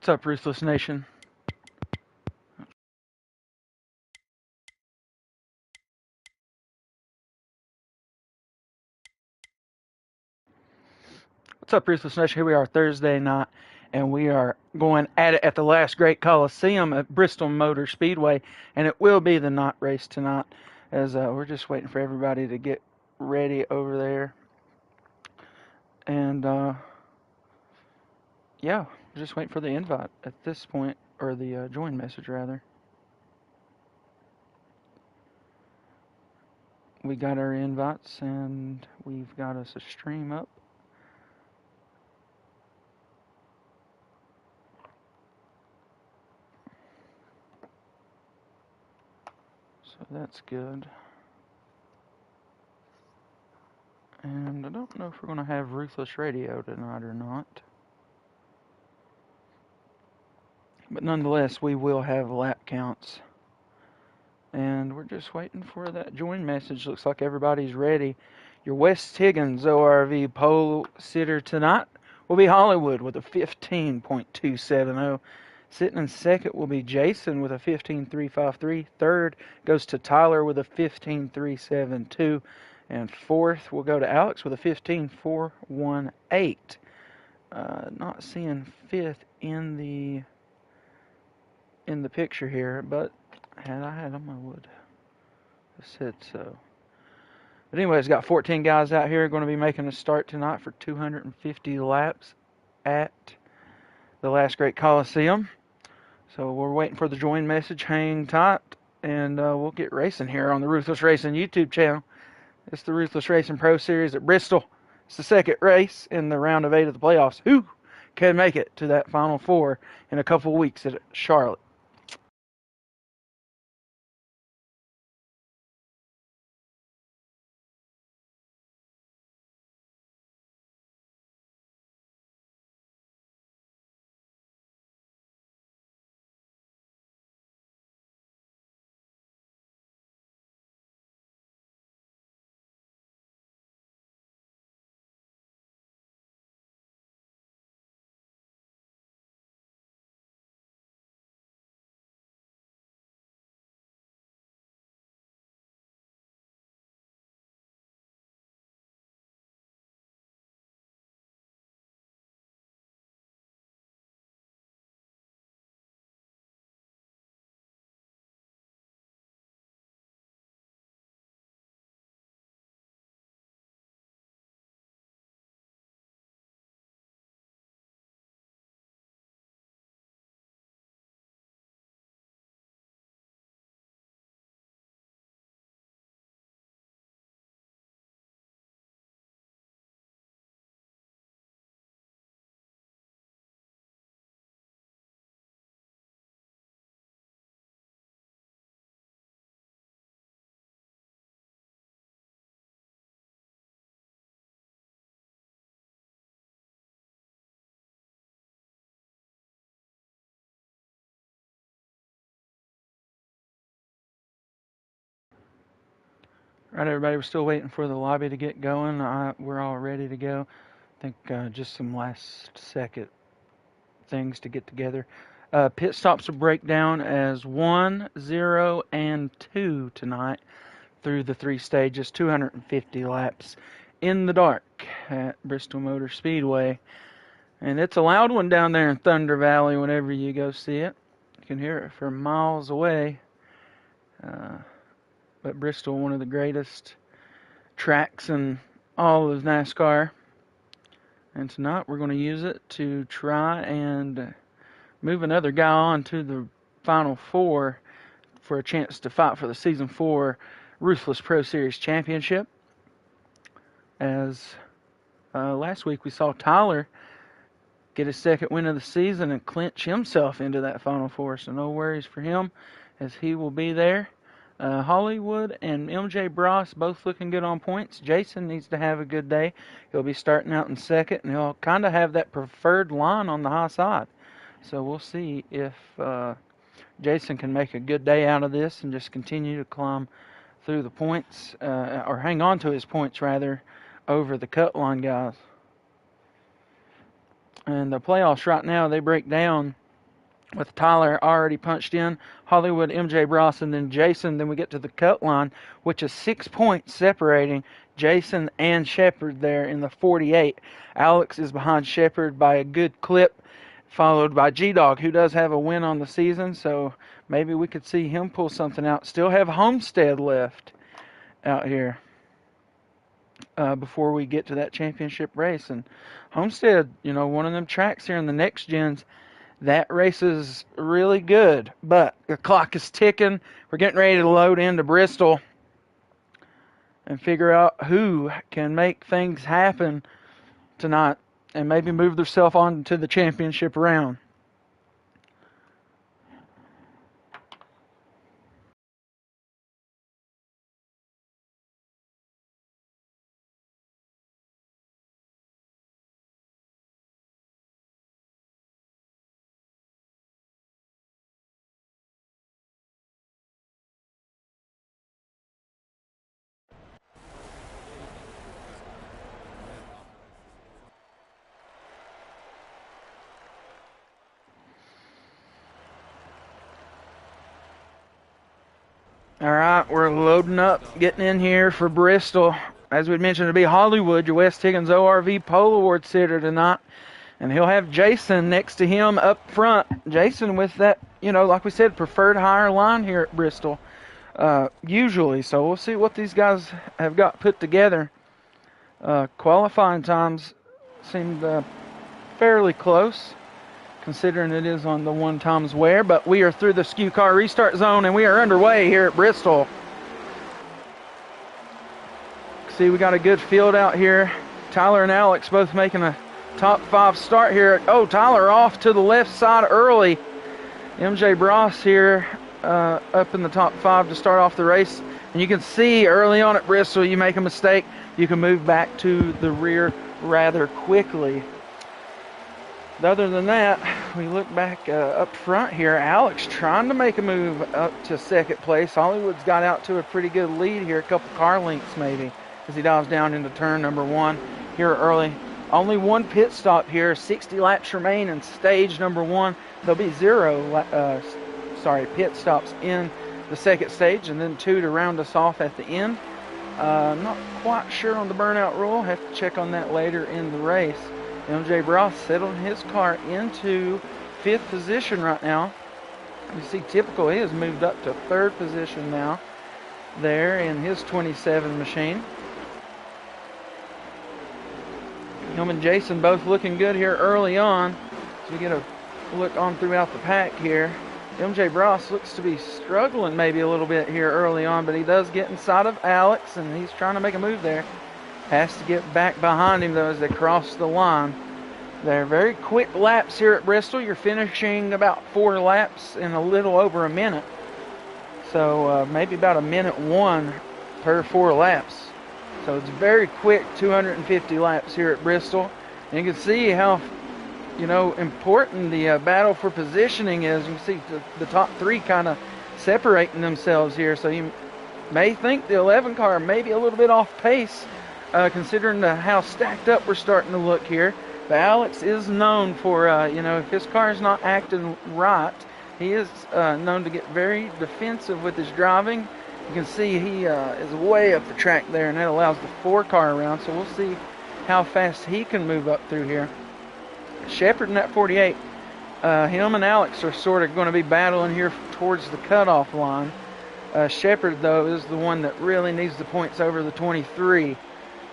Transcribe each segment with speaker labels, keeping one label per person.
Speaker 1: What's up, Ruthless Nation? What's up, Ruthless Nation? Here we are Thursday night, and we are going at it at the last great Coliseum at Bristol Motor Speedway, and it will be the night race tonight, as we're just waiting for everybody to get ready over there. And, yeah, we're just waiting for the invite at this point, or the join message, rather. We got our invites, and we've got us a stream up. So that's good. And I don't know if we're going to have Ruthless Radio tonight or not. But nonetheless, we will have lap counts. And we're just waiting for that join message. Looks like everybody's ready. Your West Higgins ORV pole sitter tonight will be Hollywood with a 15.270. Sitting in second will be Jason with a 15.353. Third goes to Tyler with a 15.372. And fourth will go to Alex with a 15.418. Not seeing fifth in the picture here, but had I had them, I would have said so. But anyways, got 14 guys out here going to be making a start tonight for 250 laps at the last great Coliseum. So we're waiting for the join message. Hang tight, and we'll get racing here on the Ruthless Racing YouTube channel. It's the Ruthless Racing Pro Series at Bristol. It's the second race in the round of 8 of the playoffs. Who can make it to that Final Four in a couple of weeks at Charlotte? All right, everybody, we're still waiting for the lobby to get going. We're all ready to go. I think just some last second things to get together. Pit stops will break down as 1, 0, and 2 tonight through the 3 stages, 250 laps in the dark at Bristol Motor Speedway. And it's a loud one down there in Thunder Valley whenever you go see it. You can hear it from miles away. But Bristol, one of the greatest tracks in all of NASCAR. And tonight we're going to use it to try and move another guy on to the Final Four for a chance to fight for the Season 4 Ruthless Pro Series Championship. As last week we saw Tyler get his second win of the season and clinch himself into that Final Four. So no worries for him, as he will be there. Hollywood and MJ Bross both looking good on points. Jason needs to have a good day. He'll be starting out in second, and he'll kind of have that preferred line on the high side. So we'll see if Jason can make a good day out of this and just continue to climb through the points, or hang on to his points, rather, over the cut line guys. And the playoffs right now, they break down with Tyler already punched in, Hollywood, MJ Bross, and then Jason. Then we get to the cut line, which is 6 points separating Jason and Shepard there in the 48. Alex is behind Shepard by a good clip, followed by G-Dog, who does have a win on the season, so maybe we could see him pull something out. Still have Homestead left out here before we get to that championship race. And Homestead, one of them tracks here in the next gens, that race is really good, but the clock is ticking. We're getting ready to load into Bristol and figure out who can make things happen tonight and maybe move themselves on to the championship round. All right, we're loading up, getting in here for Bristol. As we mentioned, it'll be Hollywood, your West Higgins ORV Pole Award sitter tonight. And he'll have Jason next to him up front. Jason with that, like we said, preferred higher line here at Bristol, usually. So we'll see what these guys have got put together. Qualifying times seemed fairly close, considering it is on the one times wear, but we are through the skew car restart zone and we are underway here at Bristol. See, we got a good field out here. Tyler and Alex both making a top 5 start here. Oh, Tyler off to the left side early. MJ Bross here up in the top 5 to start off the race. And you can see early on at Bristol, you make a mistake, you can move back to the rear rather quickly. Other than that, we look back up front here. Alex trying to make a move up to second place. Hollywood's got out to a pretty good lead here, a couple car lengths maybe, as he dives down into turn number 1 here early. Only one pit stop here, 60 laps remain in stage number 1. There'll be 0 pit stops in the second stage, and then 2 to round us off at the end. Not quite sure on the burnout rule. Have to check on that later in the race. MJ Bross settled his car into 5th position right now. You see, typical, he has moved up to 3rd position now there in his 27 machine. Him and Jason both looking good here early on. So we get a look on throughout the pack here. MJ Bross looks to be struggling maybe a little bit here early on, but he does get inside of Alex, and he's trying to make a move there. Has to get back behind him, though, as they cross the line. They're very quick laps here at Bristol. You're finishing about 4 laps in a little over a minute. So maybe about 1:01 per 4 laps. So it's very quick, 250 laps here at Bristol. And you can see how, important the battle for positioning is. You can see the top 3 kind of separating themselves here. So you may think the 11 car may be a little bit off pace, considering how stacked up we're starting to look here. But Alex is known for, if his car is not acting right, he is known to get very defensive with his driving. You can see he is way up the track there, and that allows the 4 car around. So we'll see how fast he can move up through here. Shepard in that 48, him and Alex are sort of going to be battling here towards the cutoff line. Shepard, though, is the one that really needs the points over the 23.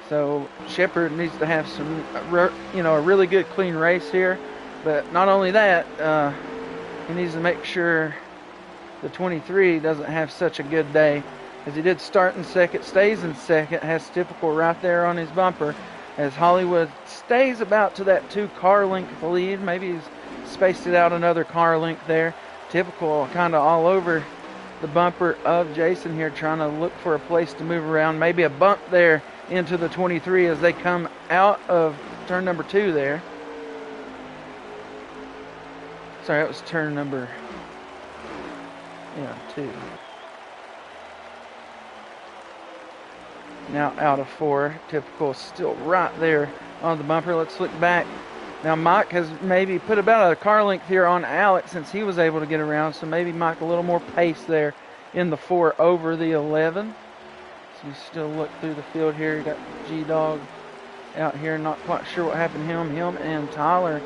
Speaker 1: So Shepard needs to have a really good clean race here. But not only that, he needs to make sure the 23 doesn't have such a good day, as he did start in second, stays in second, has typical right there on his bumper, as Hollywood stays about to that 2 car length lead. Maybe he's spaced it out another car length there. Typical kind of all over the bumper of Jason here, trying to look for a place to move around. Maybe a bump there into the 23 as they come out of turn number 2 there. Sorry, that was turn number 2. Now out of 4. Typical still right there on the bumper. Let's look back Now Mike has maybe put about a car length here on Alex since he was able to get around, so maybe Mike a little more pace there in the 4 over the 11. So you still look through the field here. You got G-Dog out here, not quite sure what happened to him. Him and Tyler.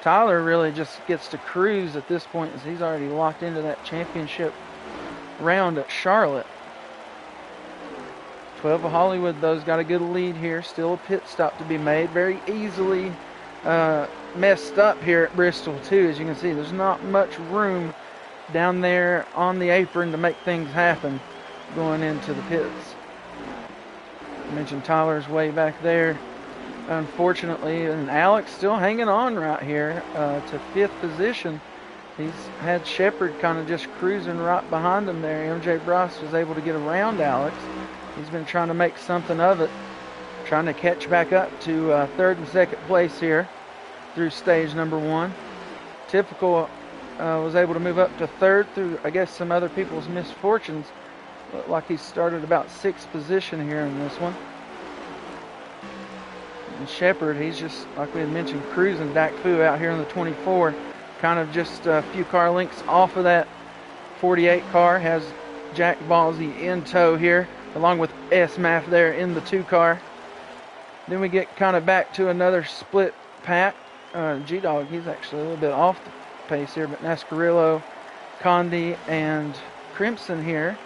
Speaker 1: Tyler really just gets to cruise at this point as he's already locked into that championship round at Charlotte. 12 of Hollywood, though, has got a good lead here. Still a pit stop to be made. Very easily messed up here at Bristol, too. As you can see, there's not much room down there on the apron to make things happen going into the pits. I mentioned Tyler's way back there, unfortunately, and Alex still hanging on right here to 5th position. He's had Shepard kind of just cruising right behind him there. MJ Bryce was able to get around Alex. He's been trying to make something of it, trying to catch back up to 3rd and 2nd place here through stage number 1. Typical was able to move up to 3rd through, I guess, some other people's misfortunes. Looked like he started about 6th position here in this one. And Shepard, he's just, like we had mentioned, cruising Dak Fu out here in the 24. Kind of just a few car lengths off of that 48 car. Has Jack Ballsy in tow here, along with S-Math there in the 2 car. Then we get kind of back to another split pack. G-Dog, he's actually a little bit off the pace here, but Nascarillo, Condi, and Crimson here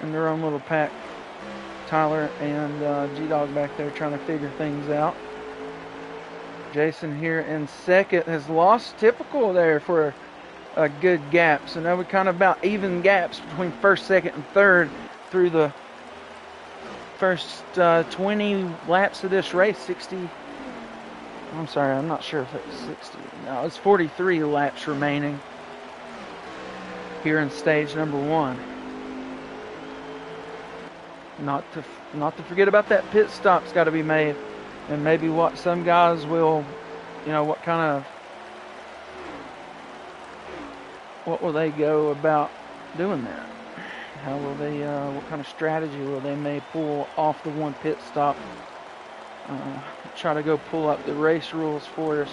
Speaker 1: in their own little pack. Tyler and G-Dog back there trying to figure things out. Jason here in 2nd has lost Typical there for a good gap. So now we're kind of about even gaps between 1st, 2nd, and 3rd through the first 20 laps of this race. 60. I'm sorry, I'm not sure if it's 60. No, it's 43 laps remaining here in stage number 1. Not to forget about that pit stop's got to be made, and maybe what some guys will, what will they go about doing that? How will they? What kind of strategy will they may pull off the one pit stop? Try to go pull up the race rules for us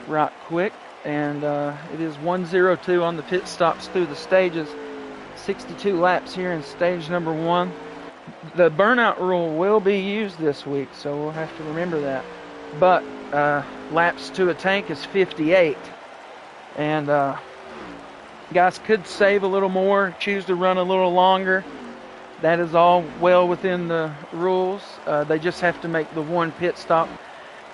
Speaker 1: right quick, and it is 1:02 on the pit stops through the stages. 62 laps here in stage number 1. The burnout rule will be used this week, so we'll have to remember that. But laps to a tank is 58. And guys could save a little more, choose to run a little longer. That is all well within the rules. They just have to make the one pit stop.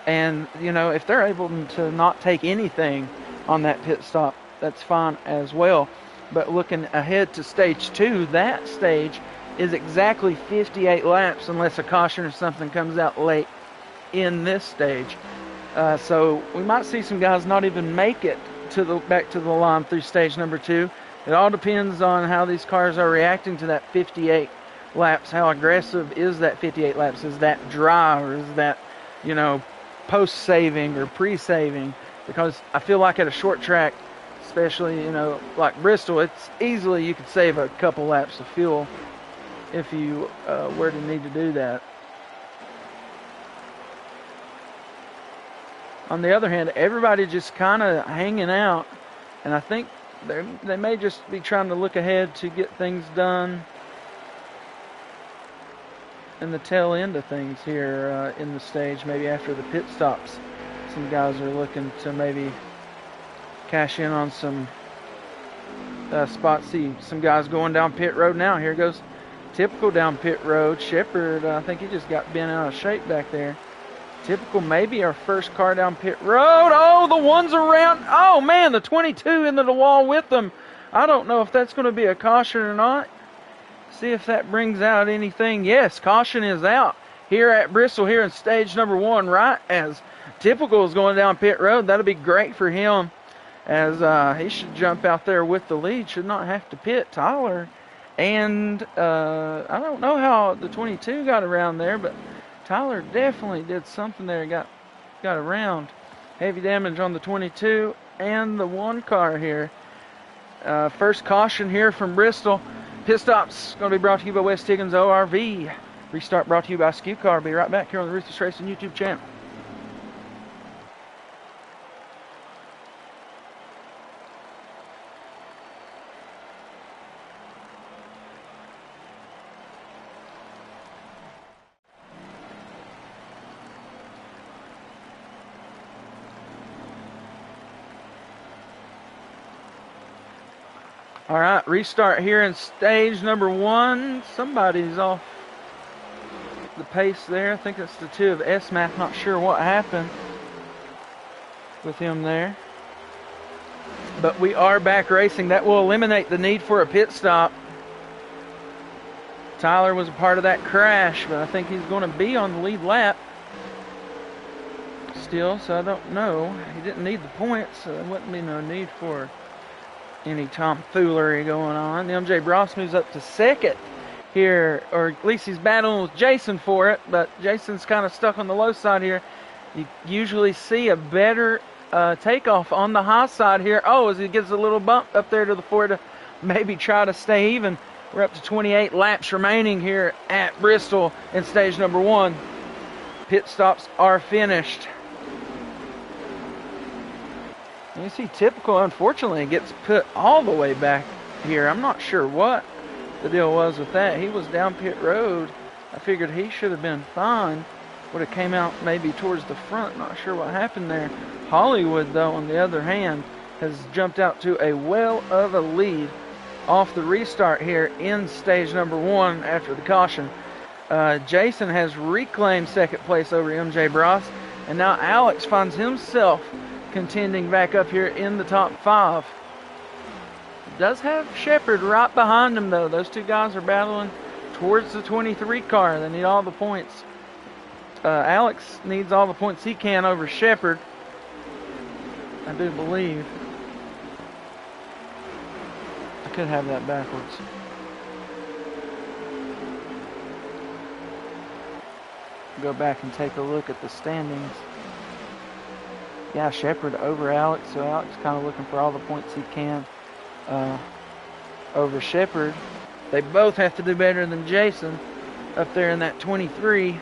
Speaker 1: And, if they're able to not take anything on that pit stop, that's fine as well. But looking ahead to stage 2, that stage is exactly 58 laps unless a caution or something comes out late in this stage. So we might see some guys not even make it back to the line through stage number 2. It all depends on how these cars are reacting to that 58 laps. How aggressive is that 58 laps? Is that dry, or is that, post-saving or pre-saving? Because I feel like at a short track, especially, like Bristol, it's easily you could save a couple laps of fuel if you were to need to do that. On the other hand, everybody just kind of hanging out, and I think they may just be trying to look ahead to get things done in the tail end of things here in the stage, maybe after the pit stops. Some guys are looking to maybe cash in on some spots. See some guys going down pit road now. Here goes Typical down pit road. Shepard, I think he just got bent out of shape back there. Typical, maybe our first car down pit road. Oh, the one's around. Oh, man, the 22 into the wall with them. I don't know if that's going to be a caution or not. See if that brings out anything. Yes, caution is out here at Bristol here in stage number 1, right as Typical is going down pit road. That'll be great for him, as he should jump out there with the lead. Should not have to pit. Tyler, and I don't know how the 22 got around there, but Tyler definitely did something there. Got around. Heavy damage on the 22 and the 1 car here. First caution here from Bristol. Pit stops going to be brought to you by West Higgins ORV. Restart brought to you by SKU Car. Be right back here on the Ruthless Racing YouTube channel. All right, restart here in stage number 1. Somebody's off the pace there. I think it's the 2 of S-Math. Not sure what happened with him there. But we are back racing. That will eliminate the need for a pit stop. Tyler was a part of that crash, but I think he's going to be on the lead lap still, so I don't know. He didn't need the points, so there wouldn't be no need for any tomfoolery going on. MJ Bross moves up to second here, or at least he's battling with Jason for it, but Jason's kind of stuck on the low side here. You usually see a better takeoff on the high side here. Oh, as he gives a little bump up there to the 4 to maybe try to stay even. We're up to 28 laps remaining here at Bristol in stage number 1. Pit stops are finished. You see Typical, unfortunately, gets put all the way back here. I'm not sure what the deal was with that. He was down pit road. I figured he should have been fine. Would have came out maybe towards the front. Not sure what happened there. Hollywood, though, on the other hand, has jumped out to a well of a lead off the restart here in stage number 1 after the caution. Jason has reclaimed second place over MJ Bross, and now Alex finds himself contending back up here in the top 5. Does have Shepard right behind him, though. Those two guys are battling towards the 23 car. They need all the points. Alex needs all the points he can over Shepard, I do believe. I could have that backwards. Go back and take a look at the standings. Yeah, Shepard over Alex, so Alex kind of looking for all the points he can over Shepard. They both have to do better than Jason up there in that 23,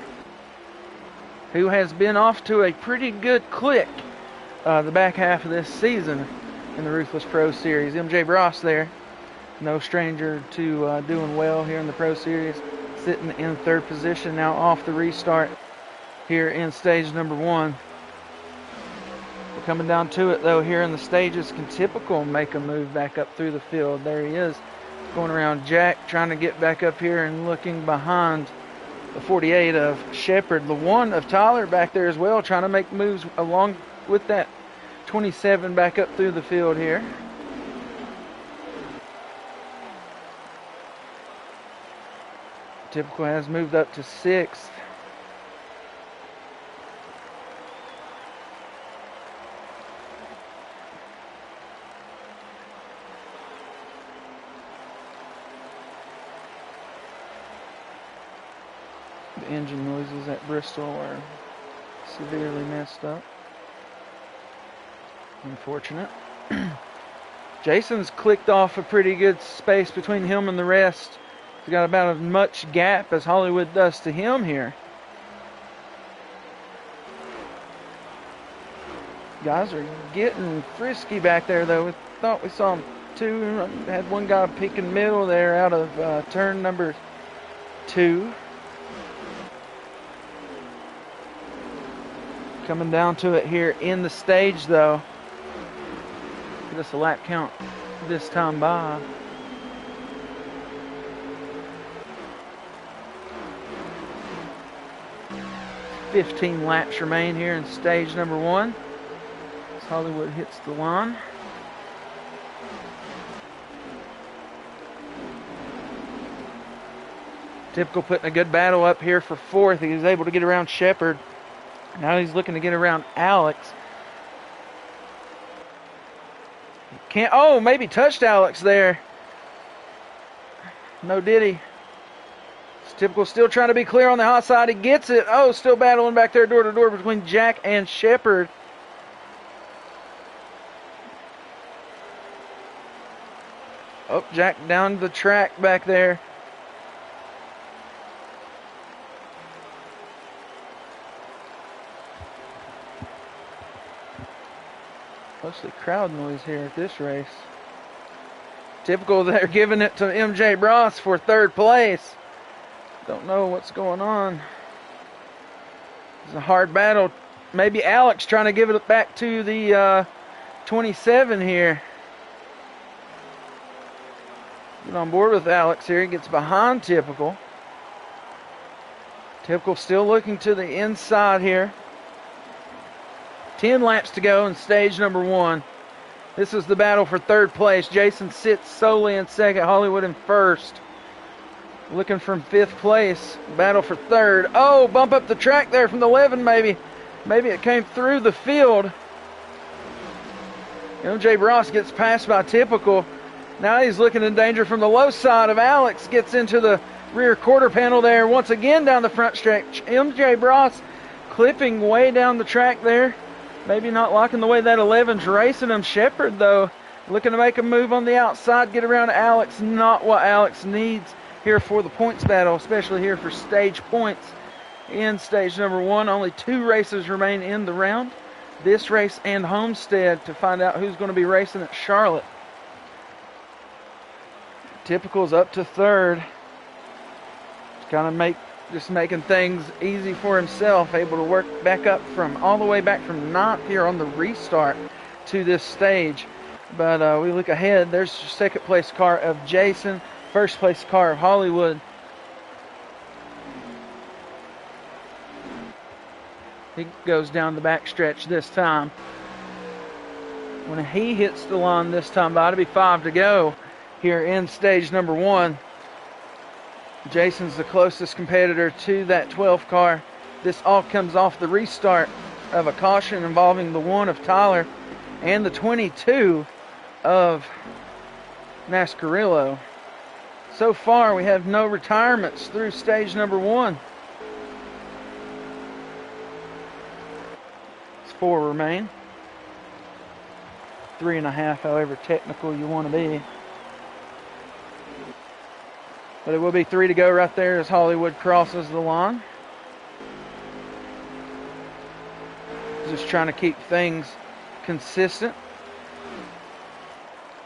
Speaker 1: who has been off to a pretty good click the back half of this season in the Ruthless Pro Series. MJ Bross there, no stranger to doing well here in the Pro Series, sitting in 3rd position now off the restart here in stage number 1. We're coming down to it, though, here in the stages. Can Typical make a move back up through the field? There he is, going around Jack, trying to get back up here and looking behind the 48 of Shepard. The 1 of Tyler back there as well, trying to make moves along with that 27 back up through the field here. Typical has moved up to 6th. The engine noises at Bristol are severely messed up. Unfortunate. Jason's clicked off a pretty good space between him and the rest. He's got about as much gap as Hollywood does to him here. Guys are getting frisky back there, though. We thought we saw 2. Had one guy peeking middle there out of turn number 2. Coming down to it here in the stage, though. Get us a lap count this time by. $15 laps remain here in stage number 1 as Hollywood hits the line. Typical putting a good battle up here for 4th. He was able to get around Shepard. Now he's looking to get around Alex. Can't, oh, maybe touched Alex there. No, did he? Typical still trying to be clear on the hot side. He gets it. Oh, still battling back there door to door between Jack and Shepard. Oh, Jack down the track back there. Mostly crowd noise here at this race. Typical, they're giving it to MJ Bross for 3rd place. Don't know what's going on. It's a hard battle. Maybe Alex trying to give it back to the 27 here. Get on board with Alex here. He gets behind Typical. Typical still looking to the inside here. 10 laps to go in stage number 1. This is the battle for third place. Jason sits solely in second. Hollywood in first. Looking from 5th place. Battle for third. Oh, bump up the track there from the 11 maybe. Maybe it came through the field. MJ Bross gets passed by Typical. Now he's looking in danger from the low side of Alex. Gets into the rear quarter panel there. Once again down the front stretch. MJ Bross clipping way down the track there. Maybe not liking the way that 11's racing him. Shepard, though, looking to make a move on the outside, get around Alex. Not what Alex needs here for the points battle, especially here for stage points. In stage number 1, only 2 races remain in the round. This race and Homestead to find out who's going to be racing at Charlotte. Typical's up to 3rd. Kind of just making things easy for himself, able to work back up from all the way back from 9th here on the restart to this stage. But we look ahead, there's the 2nd place car of Jason, 1st place car of Hollywood. He goes down the back stretch this time. When he hits the line this time, about to be 5 to go here in stage number 1. Jason's the closest competitor to that 12 car. This all comes off the restart of a caution involving the 1 of Tyler and the 22 of Nascarillo. So far, we have no retirements through stage number 1. 4 remain. 3.5, however technical you want to be. But it will be 3 to go right there as Hollywood crosses the line. Just trying to keep things consistent.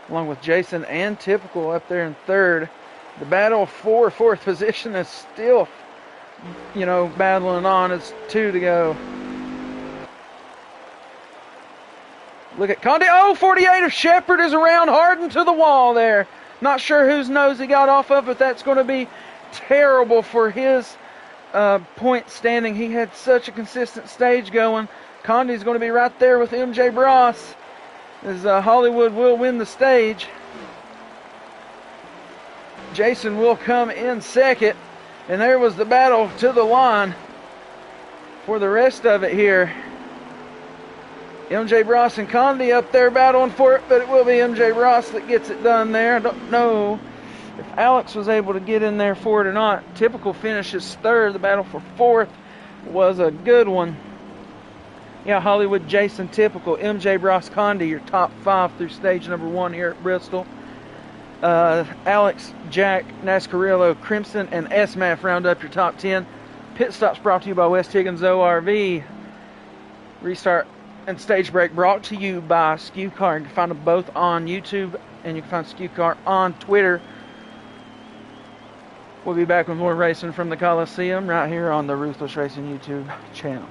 Speaker 1: Along with Jason and Typical up there in 3rd. The battle for 4th position is still, battling on. It's 2 to go. Look at Condi. Oh, 48 of Shepard is around Harden to the wall there. Not sure whose nose he got off of, but that's going to be terrible for his point standing. He had such a consistent stage going. Condi's going to be right there with MJ Bross as Hollywood will win the stage. Jason will come in 2nd. And there was the battle to the line for the rest of it here. MJ Bross and Condi up there battling for it, but it will be MJ Bross that gets it done there. I don't know if Alex was able to get in there for it or not. Typical finishes 3rd. The battle for 4th was a good one. Yeah, Hollywood, Jason, Typical, MJ Bross, Condi, your top 5 through stage number 1 here at Bristol. Alex, Jack, Nascarillo, Crimson, and SMAF round up your top 10. Pit stops brought to you by West Higgins ORV. Restart and stage break brought to you by SKU Car. You can find them both on YouTube, and you can find SKU Car on Twitter. We'll be back with more racing from the Coliseum right here on the Ruthless Racing YouTube channel.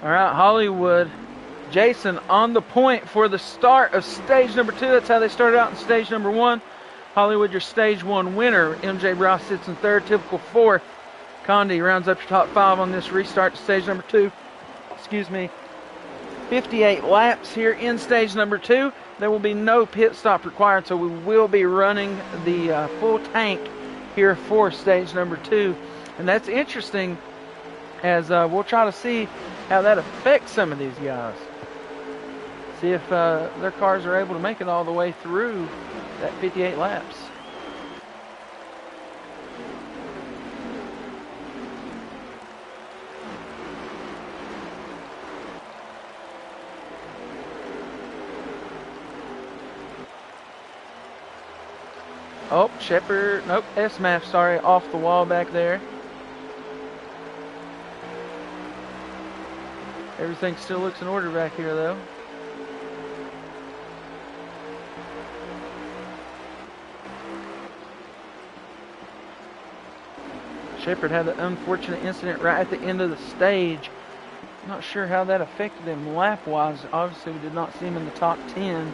Speaker 1: All right, Hollywood, Jason on the point for the start of stage number 2. That's how they started out in stage number 1. Hollywood, your stage 1 winner. MJ Bross sits in 3rd, Typical 4th. Condi rounds up your top 5 on this restart to stage number 2. 58 laps here in stage number 2. There will be no pit stop required, so we will be running the full tank here for stage number 2. And that's interesting, as we'll try to see how that affects some of these guys. See if their cars are able to make it all the way through that 58 laps. Oh, Shepard, nope, SMAF, sorry, off the wall back there. Everything still looks in order back here, though. Shepard had an unfortunate incident right at the end of the stage. Not sure how that affected him lap-wise. Obviously, we did not see him in the top 10.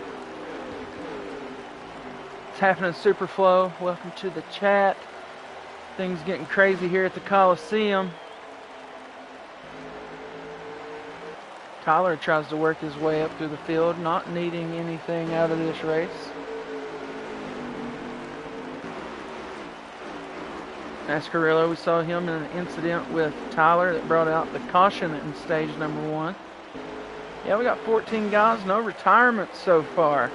Speaker 1: It's happening Superflow. Welcome to the chat. Things getting crazy here at the Coliseum. Tyler tries to work his way up through the field, not needing anything out of this race. Ascarillo, we saw him in an incident with Tyler that brought out the caution in stage number 1. Yeah, we got 14 guys, no retirements so far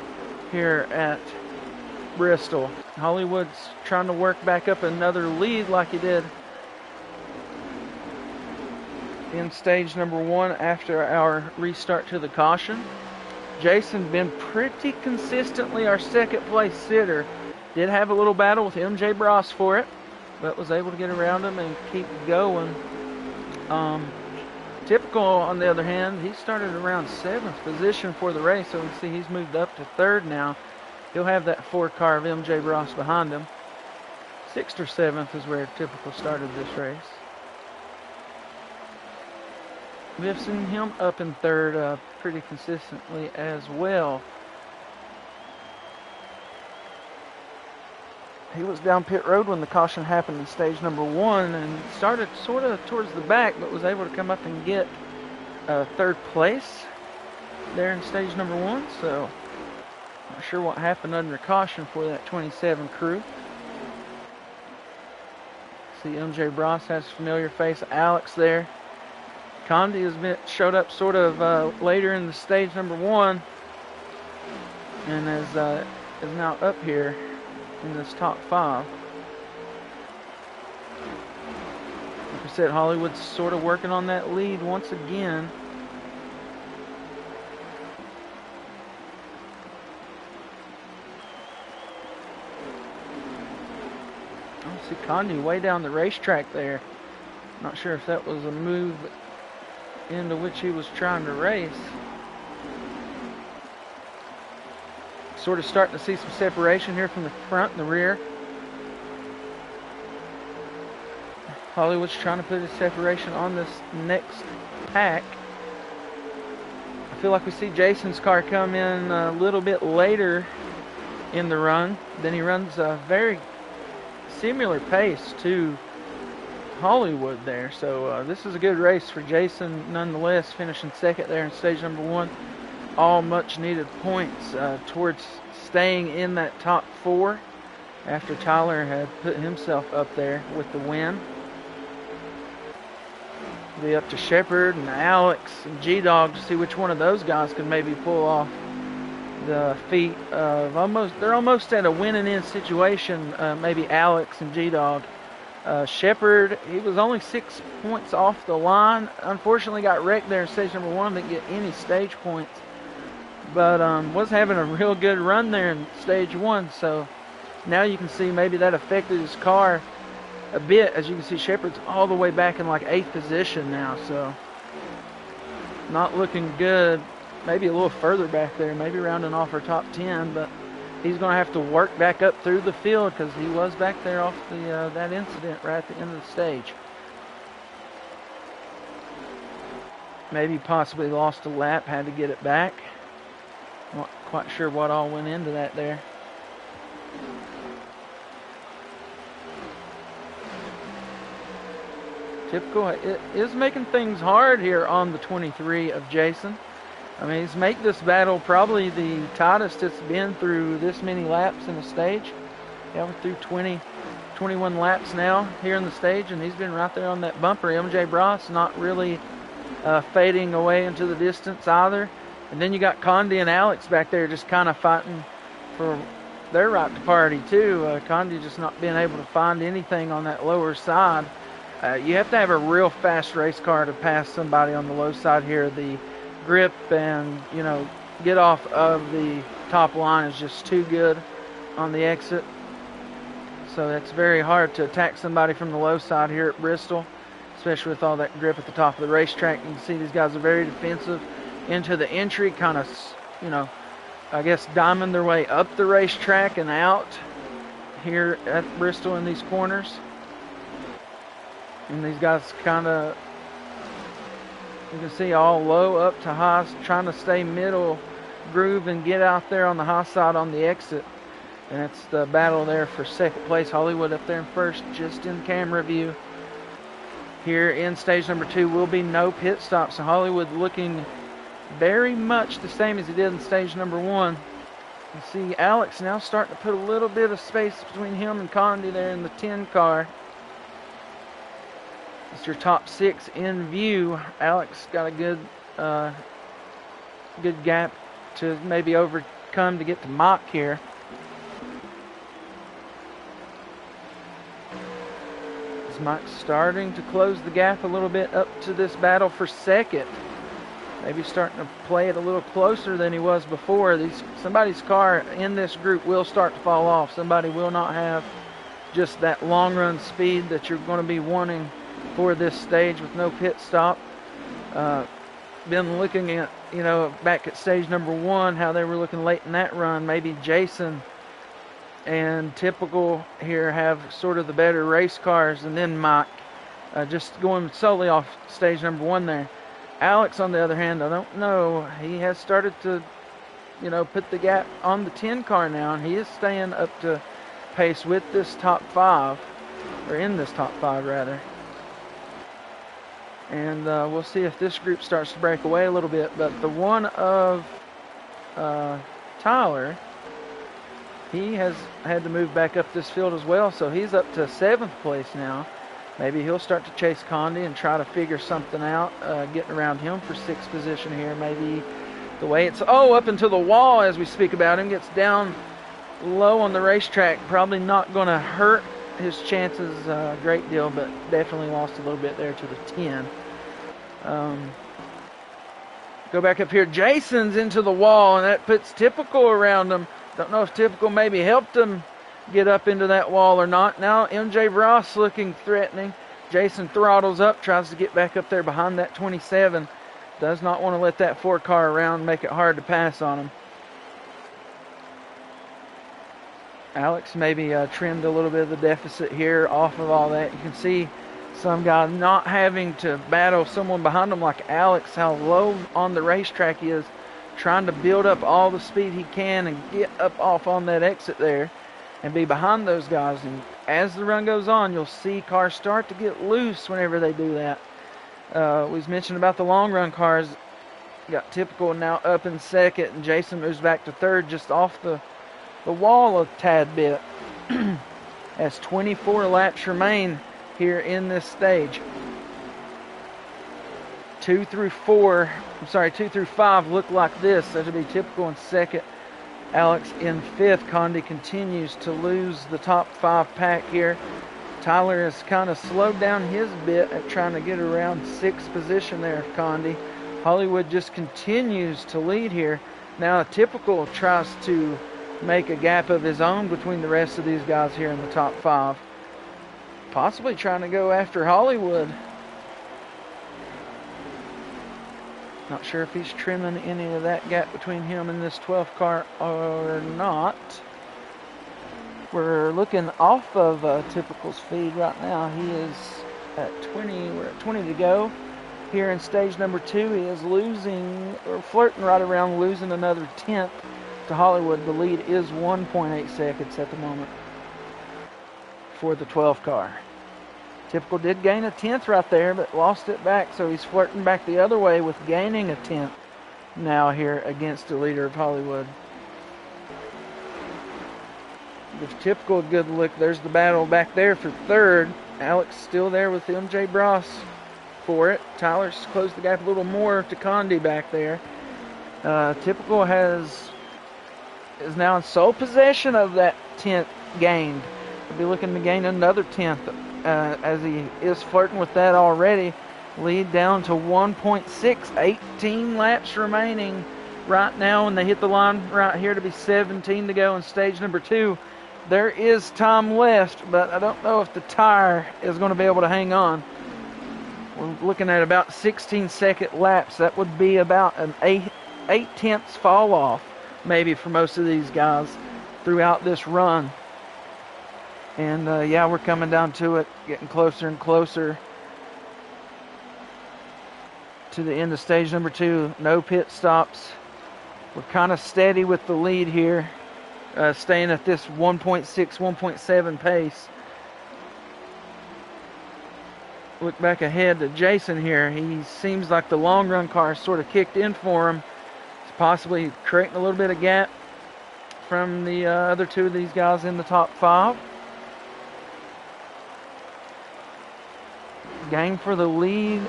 Speaker 1: here at Bristol. Hollywood's trying to work back up another lead like he did in stage number 1 after our restart to the caution. Jason been pretty consistently our second place sitter. Did have a little battle with MJ Bross for it, but was able to get around him and keep going. Typical, on the other hand, he started around 7th position for the race, so we can see he's moved up to 3rd now. He'll have that 4-car of MJ Bross behind him. 6th or 7th is where Typical started this race. We have seen him up in 3rd pretty consistently as well. He was down pit road when the caution happened in stage number 1 and started sort of towards the back, but was able to come up and get 3rd place there in stage number 1. So not sure what happened under caution for that 27 crew. See MJ Bross has a familiar face, Alex there. Condi showed up sort of later in the stage number 1 and is now up here in this top 5. Like I said, Hollywood's sort of working on that lead once again. I see Condi way down the racetrack there. Not sure if that was a move into which he was trying to race. Sort of starting to see some separation here from the front and the rear. Hollywood's trying to put his separation on this next pack. I feel like we see Jason's car come in a little bit later in the run. Then he runs a very similar pace to Hollywood there. So this is a good race for Jason nonetheless, finishing 2nd there in stage number 1. All much needed points towards staying in that top 4 after Tyler had put himself up there with the win. Be up to Shepard and Alex and G-Dog to see which one of those guys can maybe pull off the feat of they're almost at a winning in situation, maybe Alex and G-Dog. Shepard, he was only 6 points off the line. Unfortunately got wrecked there in stage number 1, didn't get any stage points. But was having a real good run there in stage 1. So now you can see maybe that affected his car a bit. As you can see, Shepard's all the way back in like 8th position now. So not looking good. Maybe a little further back there, maybe rounding off our top 10. But he's going to have to work back up through the field because he was back there off the that incident right at the end of the stage. Maybe possibly lost a lap, had to get it back. Not quite sure what all went into that there. Typical it is making things hard here on the 23 of Jason. I mean, he's made this battle probably the tightest it's been through this many laps in the stage. Yeah, we're through 21 laps now here in the stage, and he's been right there on that bumper. MJ Bross not really fading away into the distance either. And then you got Condi and Alex back there just kind of fighting for their right to party too. Condi just not being able to find anything on that lower side. You have to have a real fast race car to pass somebody on the low side here. The grip and, you know, get off of the top line is just too good on the exit. So it's very hard to attack somebody from the low side here at Bristol, especially with all that grip at the top of the racetrack. You can see these guys are very defensive into the entry, kind of, I guess diamond their way up the racetrack and out here at Bristol in these corners. And these guys kind of, you can see all low up to high, trying to stay middle groove and get out there on the high side on the exit. And it's the battle there for second place. Hollywood up there in first, just in camera view. Here in stage number 2 will be no pit stops. So Hollywood looking very much the same as he did in stage number 1. You see Alex now starting to put a little bit of space between him and Condi there in the 10 car. It's your top 6 in view. Alex got a good gap to maybe overcome to get to Mach here. Is Mach starting to close the gap a little bit up to this battle for second? Maybe starting to play it a little closer than he was before. Somebody's car in this group will start to fall off. Somebody will not have just that long run speed that you're going to be wanting for this stage with no pit stop. Been looking at, back at stage number 1, how they were looking late in that run. Maybe Jason and Typical here have sort of the better race cars, and then Mike just going solely off stage number 1 there. Alex, on the other hand, I don't know. He has started to, put the gap on the 10 car now, and he is staying up to pace with this top 5, or in this top 5 rather. And we'll see if this group starts to break away a little bit. But the one of Tyler, he has had to move back up this field as well, so he's up to 7th place now. Maybe he'll start to chase Condi and try to figure something out, getting around him for 6th position here. Maybe the way it's, up into the wall as we speak about him, gets down low on the racetrack. Probably not going to hurt his chances a great deal, but definitely lost a little bit there to the 10. Go back up here. Jason's into the wall, and that puts Typical around him. Don't know if Typical maybe helped him get up into that wall or not. Now MJ Ross looking threatening. Jason throttles up, tries to get back up there behind that 27. Does not want to let that 4 car around, make it hard to pass on him. Alex maybe trimmed a little bit of the deficit here off of all that. You can see some guy not having to battle someone behind him like Alex, how low on the racetrack he is, trying to build up all the speed he can and get up off on that exit there and be behind those guys. And as the run goes on, you'll see cars start to get loose whenever they do that. We mentioned about the long run cars. Got Typical now up in 2nd, and Jason moves back to 3rd, just off the wall a tad bit. As 24 laps remain here in this stage. 2 through 5 look like this. That'll be Typical in 2nd. Alex in 5th. Condi continues to lose the top 5 pack here. Tyler has kind of slowed down his bit at trying to get around 6th position there of Condi. Hollywood just continues to lead here. Now Typical tries to make a gap of his own between the rest of these guys here in the top 5. Possibly trying to go after Hollywood. Not sure if he's trimming any of that gap between him and this 12th car or not. We're looking off of Typical's feed right now. He is at 20. We're at 20 to go. Here in stage number 2, he is losing, or flirting right around losing another 10th to Hollywood. The lead is 1.8 seconds at the moment for the 12th car. Typical did gain a 10th right there, but lost it back, so he's flirting back the other way with gaining a 10th now here against the leader of Hollywood. With Typical a good look, there's the battle back there for 3rd. Alex still there with MJ Bross for it. Tyler's closed the gap a little more to Condi back there. Typical is now in sole possession of that 10th gained. He'll be looking to gain another 10th as he is flirting with that already. Lead down to 1.6, 18 laps remaining right now when they hit the line right here to be 17 to go in stage number 2. There is time left, but I don't know if the tire is going to be able to hang on. We're looking at about 16-second laps. That would be about an 8/10 fall off, maybe, for most of these guys throughout this run. And yeah, we're coming down to it, getting closer and closer to the end of stage number 2. No pit stops. We're kind of steady with the lead here, staying at this 1.6, 1.7 pace. Look back ahead to Jason here. He seems like the long run car sort of kicked in for him. It's possibly creating a little bit of gap from the other two of these guys in the top 5. Gang for the lead,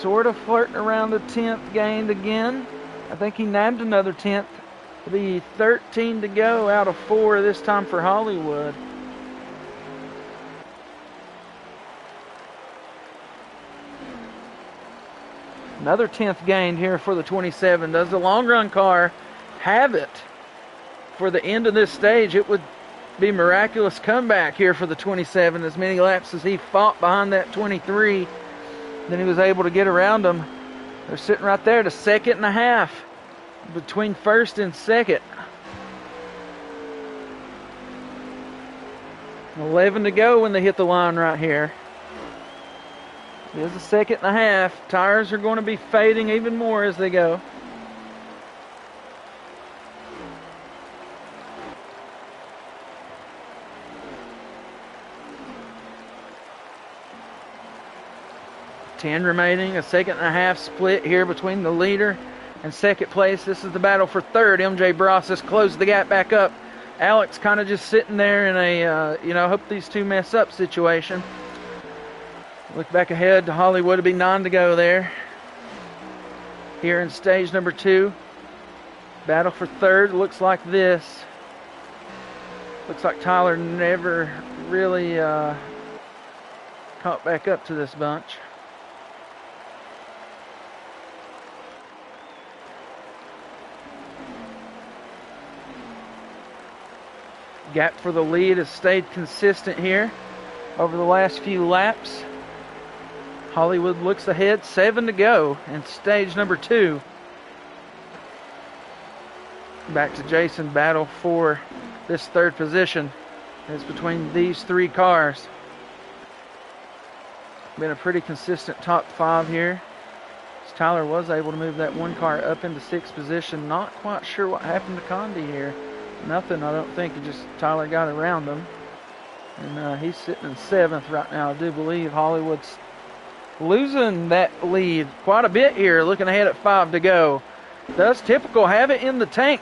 Speaker 1: sort of flirting around the 10th gained again. I think he nabbed another 10th. It'll be 13 to go out of 4 this time for Hollywood. Another 10th gained here for the 27. Does the long run car have it for the end of this stage? It would be miraculous comeback here for the 27. As many laps as he fought behind that 23, then he was able to get around them. They're sitting right there at a second and a half between first and second. 11 to go when they hit the line right here. There's a second and a half. Tires are going to be fading even more as they go. Ten remaining, a second and a half split here between the leader and second place. This is the battle for third. MJ Bross has closed the gap back up. Alex kind of just sitting there in a, hope these two mess up situation. Look back ahead to Hollywood. It'll be 9 to go there. Here in stage number 2. Battle for third looks like this. Looks like Tyler never really caught back up to this bunch. Gap for the lead has stayed consistent here over the last few laps. Hollywood looks ahead, 7 to go in stage number 2. Back to Jason, battle for this third position. It's between these 3 cars. Been a pretty consistent top 5 here. As Tyler was able to move that one car up into 6th position. Not quite sure what happened to Condi here. Nothing, I don't think. It just Tyler got around him. And he's sitting in 7th right now. I do believe Hollywood's losing that lead quite a bit here, looking ahead at 5 to go. Does Typical have it in the tank?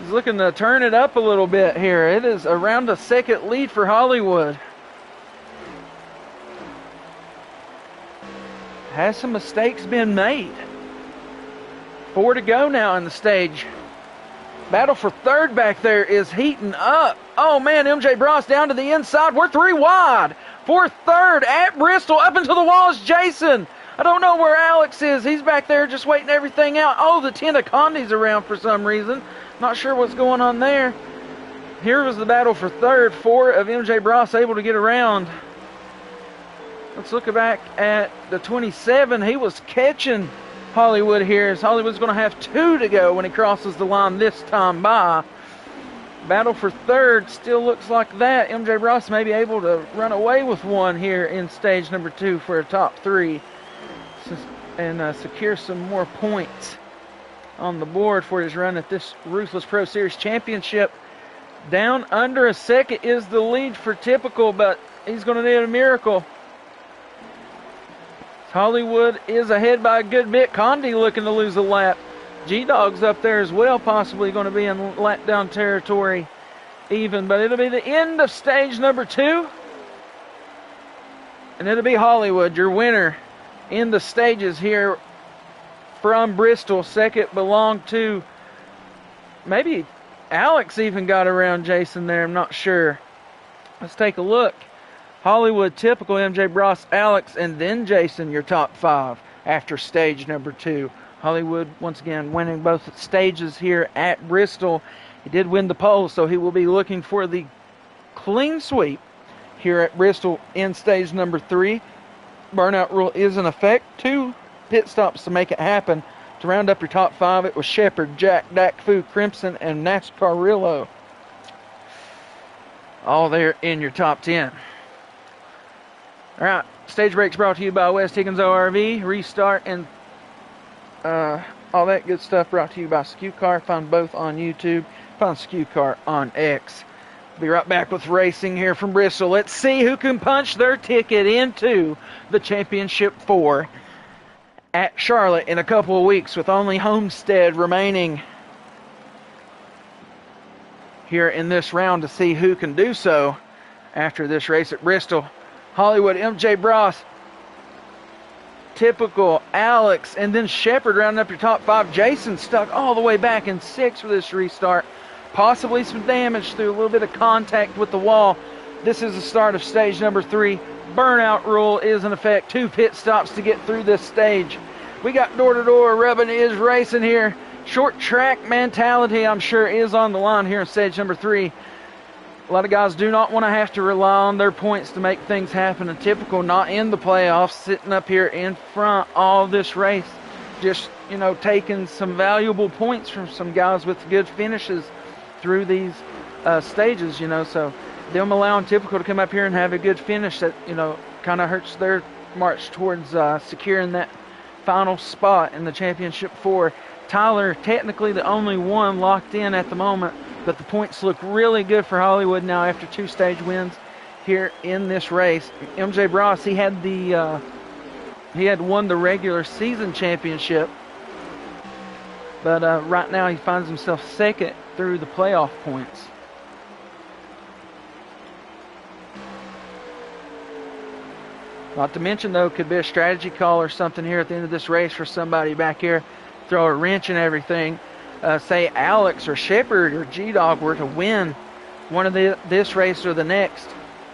Speaker 1: He's looking to turn it up a little bit here. It is around a second lead for Hollywood. Has some mistakes been made? 4 to go now in the stage. Battle for third back there is heating up. Oh man, MJ Bross down to the inside. We're 3 wide. For third at Bristol, up into the wall is Jason. I don't know where Alex is. He's back there just waiting everything out. Oh, the 10 of Condi's around for some reason. Not sure what's going on there. Here was the battle for third. 4 of MJ Bross able to get around. Let's look back at the 27. He was catching Hollywood here, as Hollywood's going to have 2 to go when he crosses the line this time by. Battle for third still looks like that. MJ Bross may be able to run away with one here in stage number 2 for a top 3 and secure some more points on the board for his run at this Ruthless Pro Series Championship. Down under a second is the lead for Typical, but he's going to need a miracle. Hollywood is ahead by a good bit. Condi looking to lose a lap. G-Dog's up there as well, possibly going to be in lap down territory even. But it'll be the end of stage number 2. And it'll be Hollywood, your winner in the stages here from Bristol. Second belonged to, maybe Alex even got around Jason there, I'm not sure. Let's take a look. Hollywood, Typical, MJ Bross, Alex, and then Jason, your top 5 after stage number 2. Hollywood, once again, winning both stages here at Bristol. He did win the pole, so he will be looking for the clean sweep here at Bristol in stage number 3. burnout rule is in effect. 2 pit stops to make it happen. To round up your top 5, it was Shepard, Jack, Dak Fu, Crimson, and NASCARillo. All there in your top 10. All right, stage breaks brought to you by West Higgins ORV. Restart and all that good stuff brought to you by SKU Car. Find both on YouTube. Find SKU Car on X. Be right back with racing here from Bristol. Let's see who can punch their ticket into the Championship 4 at Charlotte in a couple of weeks, with only Homestead remaining here in this round to see who can do so after this race at Bristol. Hollywood, MJ Bross, Typical, Alex, and then Shepard rounding up your top 5. Jason stuck all the way back in 6th for this restart. Possibly some damage through a little bit of contact with the wall. This is the start of stage number 3. Burnout rule is in effect. 2 pit stops to get through this stage. We got door-to-door. Rubbin is racing here. Short track mentality, I'm sure, is on the line here in stage number 3. A lot of guys do not want to have to rely on their points to make things happen. And Typical not in the playoffs, sitting up here in front all this race. Just, taking some valuable points from some guys with good finishes through these stages, so them allowing Typical to come up here and have a good finish that, kind of hurts their march towards securing that final spot in the Championship 4. Tyler, technically the only one locked in at the moment, but the points look really good for Hollywood now after 2 stage wins here in this race. MJ Bross, he had won the regular season championship, but right now he finds himself 2nd through the playoff points. Not to mention, though, could be a strategy call or something here at the end of this race for somebody back here. Throw a wrench and everything. Say Alex or Shepard or G-Dog were to win one of this race or the next.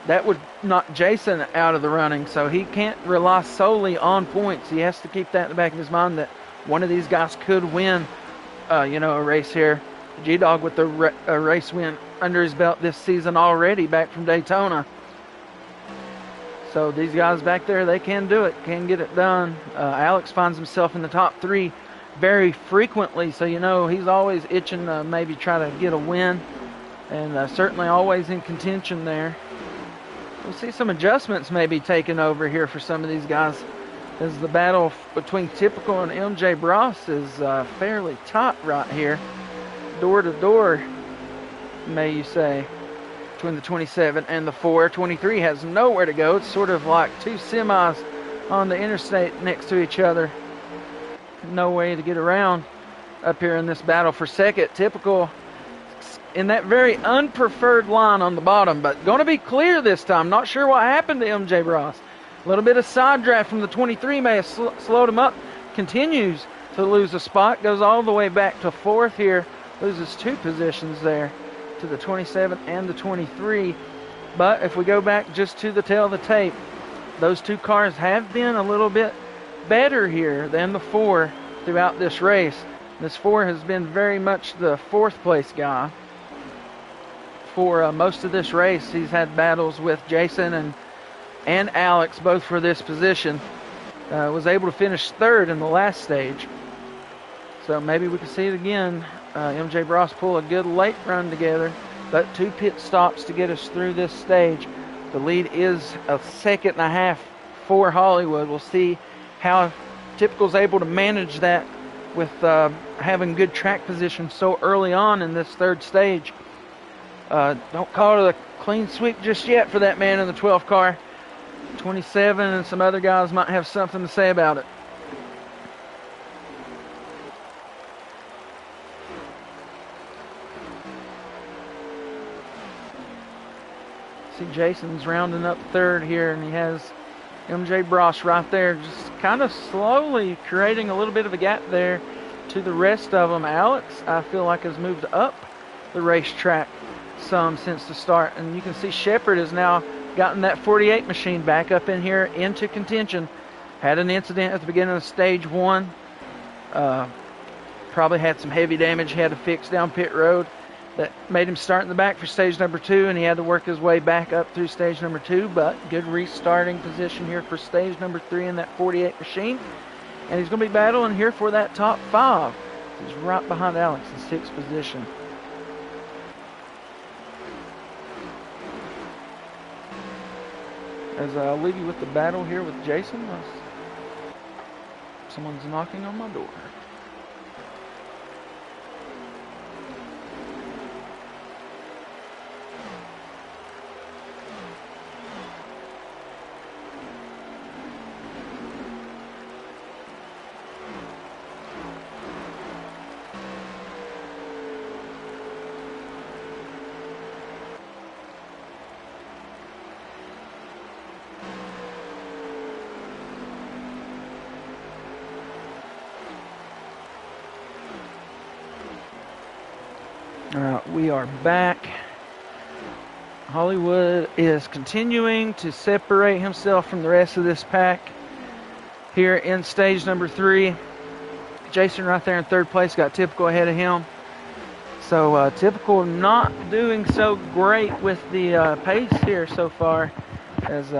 Speaker 1: That would knock Jason out of the running, so he can't rely solely on points. He has to keep that in the back of his mind that one of these guys could win, a race here. G-Dog with the race win under his belt this season already, back from Daytona. So these guys back there, they can do it, can get it done. Alex finds himself in the top 3 very frequently, so he's always itching to maybe try to get a win, and certainly always in contention there. We'll see some adjustments maybe taking over here for some of these guys, as the battle between Typical and MJ Bross is fairly taut right here. Door to door, may you say, between the 27 and the 4. 23 has nowhere to go. It's sort of like 2 semis on the interstate next to each other. No way to get around up here in this battle for 2nd. Typical in that very unpreferred line on the bottom, but going to be clear this time. Not sure what happened to MJ Bross. A little bit of side draft from the 23 may have slowed him up. Continues to lose a spot. Goes all the way back to 4th here. Loses 2 positions there to the 27 and the 23. But if we go back just to the tail of the tape, those 2 cars have been a little bit better here than the 4 throughout this race. This 4 has been very much the 4th place guy for most of this race. He's had battles with Jason and Alex, both for this position. Was able to finish 3rd in the last stage. So maybe we can see it again. MJ Bross pull a good late run together, but 2 pit stops to get us through this stage. The lead is a 2.5 for Hollywood. We'll see how Typical's able to manage that with having good track position so early on in this 3rd stage. Don't call it a clean sweep just yet for that man in the 12th car. 27 and some other guys might have something to say about it. See, Jason's rounding up 3rd here, and he has MJ Bross right there, just kind of slowly creating a little bit of a gap there to the rest of them. Alex, I feel like, has moved up the racetrack some since the start, and you can see Shepard has now gotten that 48 machine back up in here into contention. Had an incident at the beginning of stage 1. Probably had some heavy damage he had to fix down pit road. that made him start in the back for stage number 2, and he had to work his way back up through stage number 2, but good restarting position here for stage number 3 in that 48 machine. And he's going to be battling here for that top 5. He's right behind Alex in 6th position. As I'll leave you with the battle here with Jason, someone's knocking on my door. Alright, we are back. Hollywood is continuing to separate himself from the rest of this pack here in stage number 3. Jason right there in 3rd place, got Typical ahead of him. So Typical not doing so great with the pace here so far, as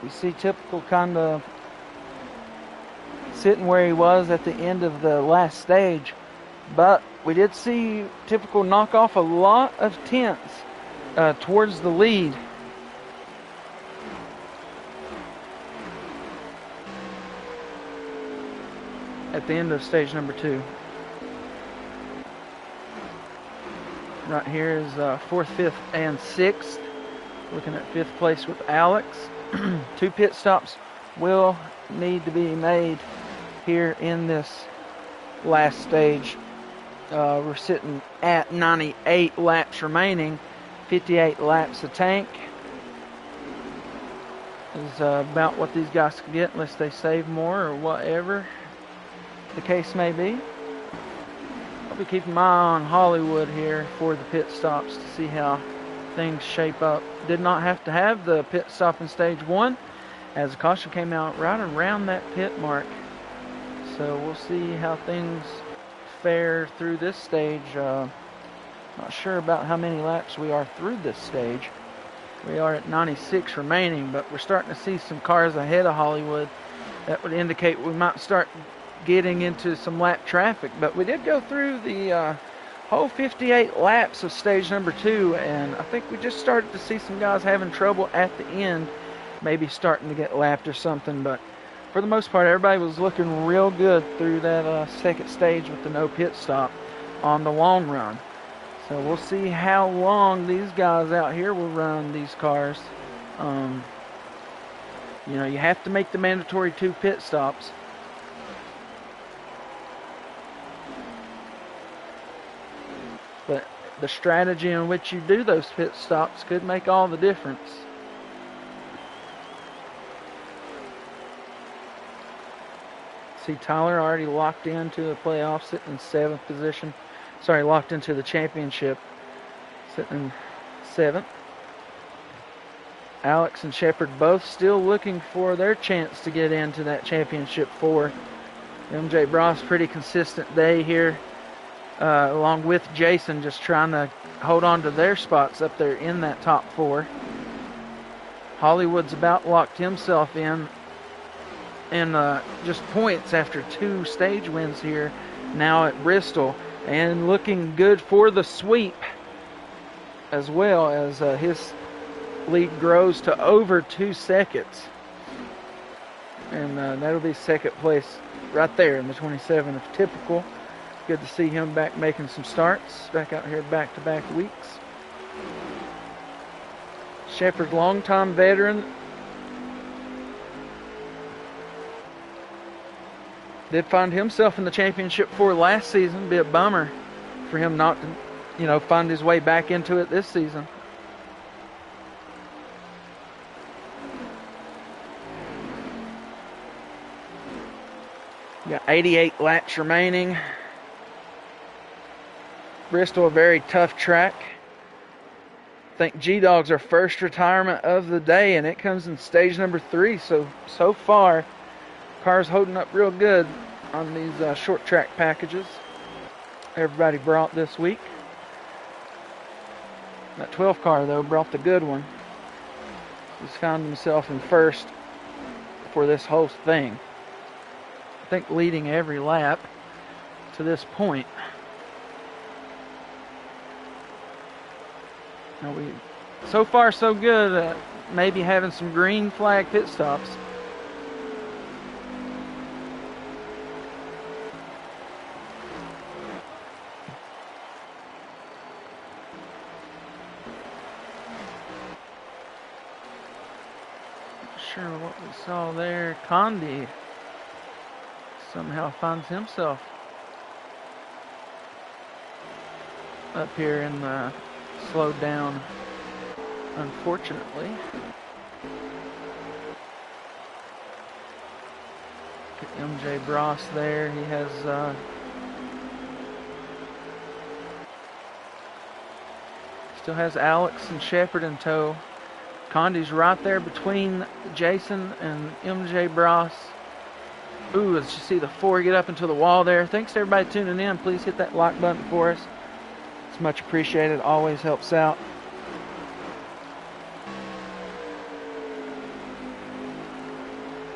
Speaker 1: we see Typical kind of sitting where he was at the end of the last stage. But we did see Typical knock off a lot of tenths towards the lead. At the end of stage number 2. Right here is 4th, 5th, and 6th. Looking at 5th place with Alex. 2 pit stops will need to be made here in this last stage. We're sitting at 98 laps remaining, 58 laps a tank. Is about what these guys can get unless they save more or whatever the case may be. I'll be keeping my eye on Hollywood here for the pit stops to see how things shape up. Did not have to have the pit stop in stage 1, as the caution came out right around that pit mark. So we'll see how things fare through this stage. Not sure about how many laps we are through this stage. We are at 96 remaining, but we're starting to see some cars ahead of Hollywood. That would indicate we might start getting into some lap traffic. But we did go through the whole 58 laps of stage number 2, and I think we just started to see some guys having trouble at the end, maybe starting to get lapped or something. But for the most part, everybody was looking real good through that second stage with the no pit stop on the long run. So we'll see how long these guys out here will run these cars. You know, you have to make the mandatory 2 pit stops. But the strategy in which you do those pit stops could make all the difference. See Tyler already locked into the playoffs, sitting in 7th position. Sorry, locked into the championship, sitting in 7th. Alex and Shepard both still looking for their chance to get into that championship 4. MJ Bros pretty consistent day here, along with Jason, just trying to hold on to their spots up there in that top 4. Hollywood's about locked himself in just points after 2 stage wins here now at Bristol, and looking good for the sweep as well, as his lead grows to over 2 seconds, and that'll be 2nd place right there in the 27 of Typical. Good to see him back making some starts, back out here back-to-back weeks. Shepard, longtime veteran, did find himself in the championship 4 last season. Be a bummer for him not to, find his way back into it this season. Got 88 laps remaining. Bristol, a very tough track. I think G-Dog's our first retirement of the day, and it comes in stage number 3. So far, cars holding up real good on these short track packages everybody brought this week. That 12 car, though, brought the good one. He's found himself in first for this whole thing. I think leading every lap to this point. Now so far so good at maybe having some green flag pit stops. Sure what we saw there. Condi somehow finds himself up here in the slowed down, unfortunately. MJ Bross there. He has still has Alex and Shepard in tow. Condi's right there between Jason and MJ Bross. Ooh, as you see the 4 get up into the wall there. Thanks to everybody tuning in. Please hit that like button for us. It's much appreciated. Always helps out.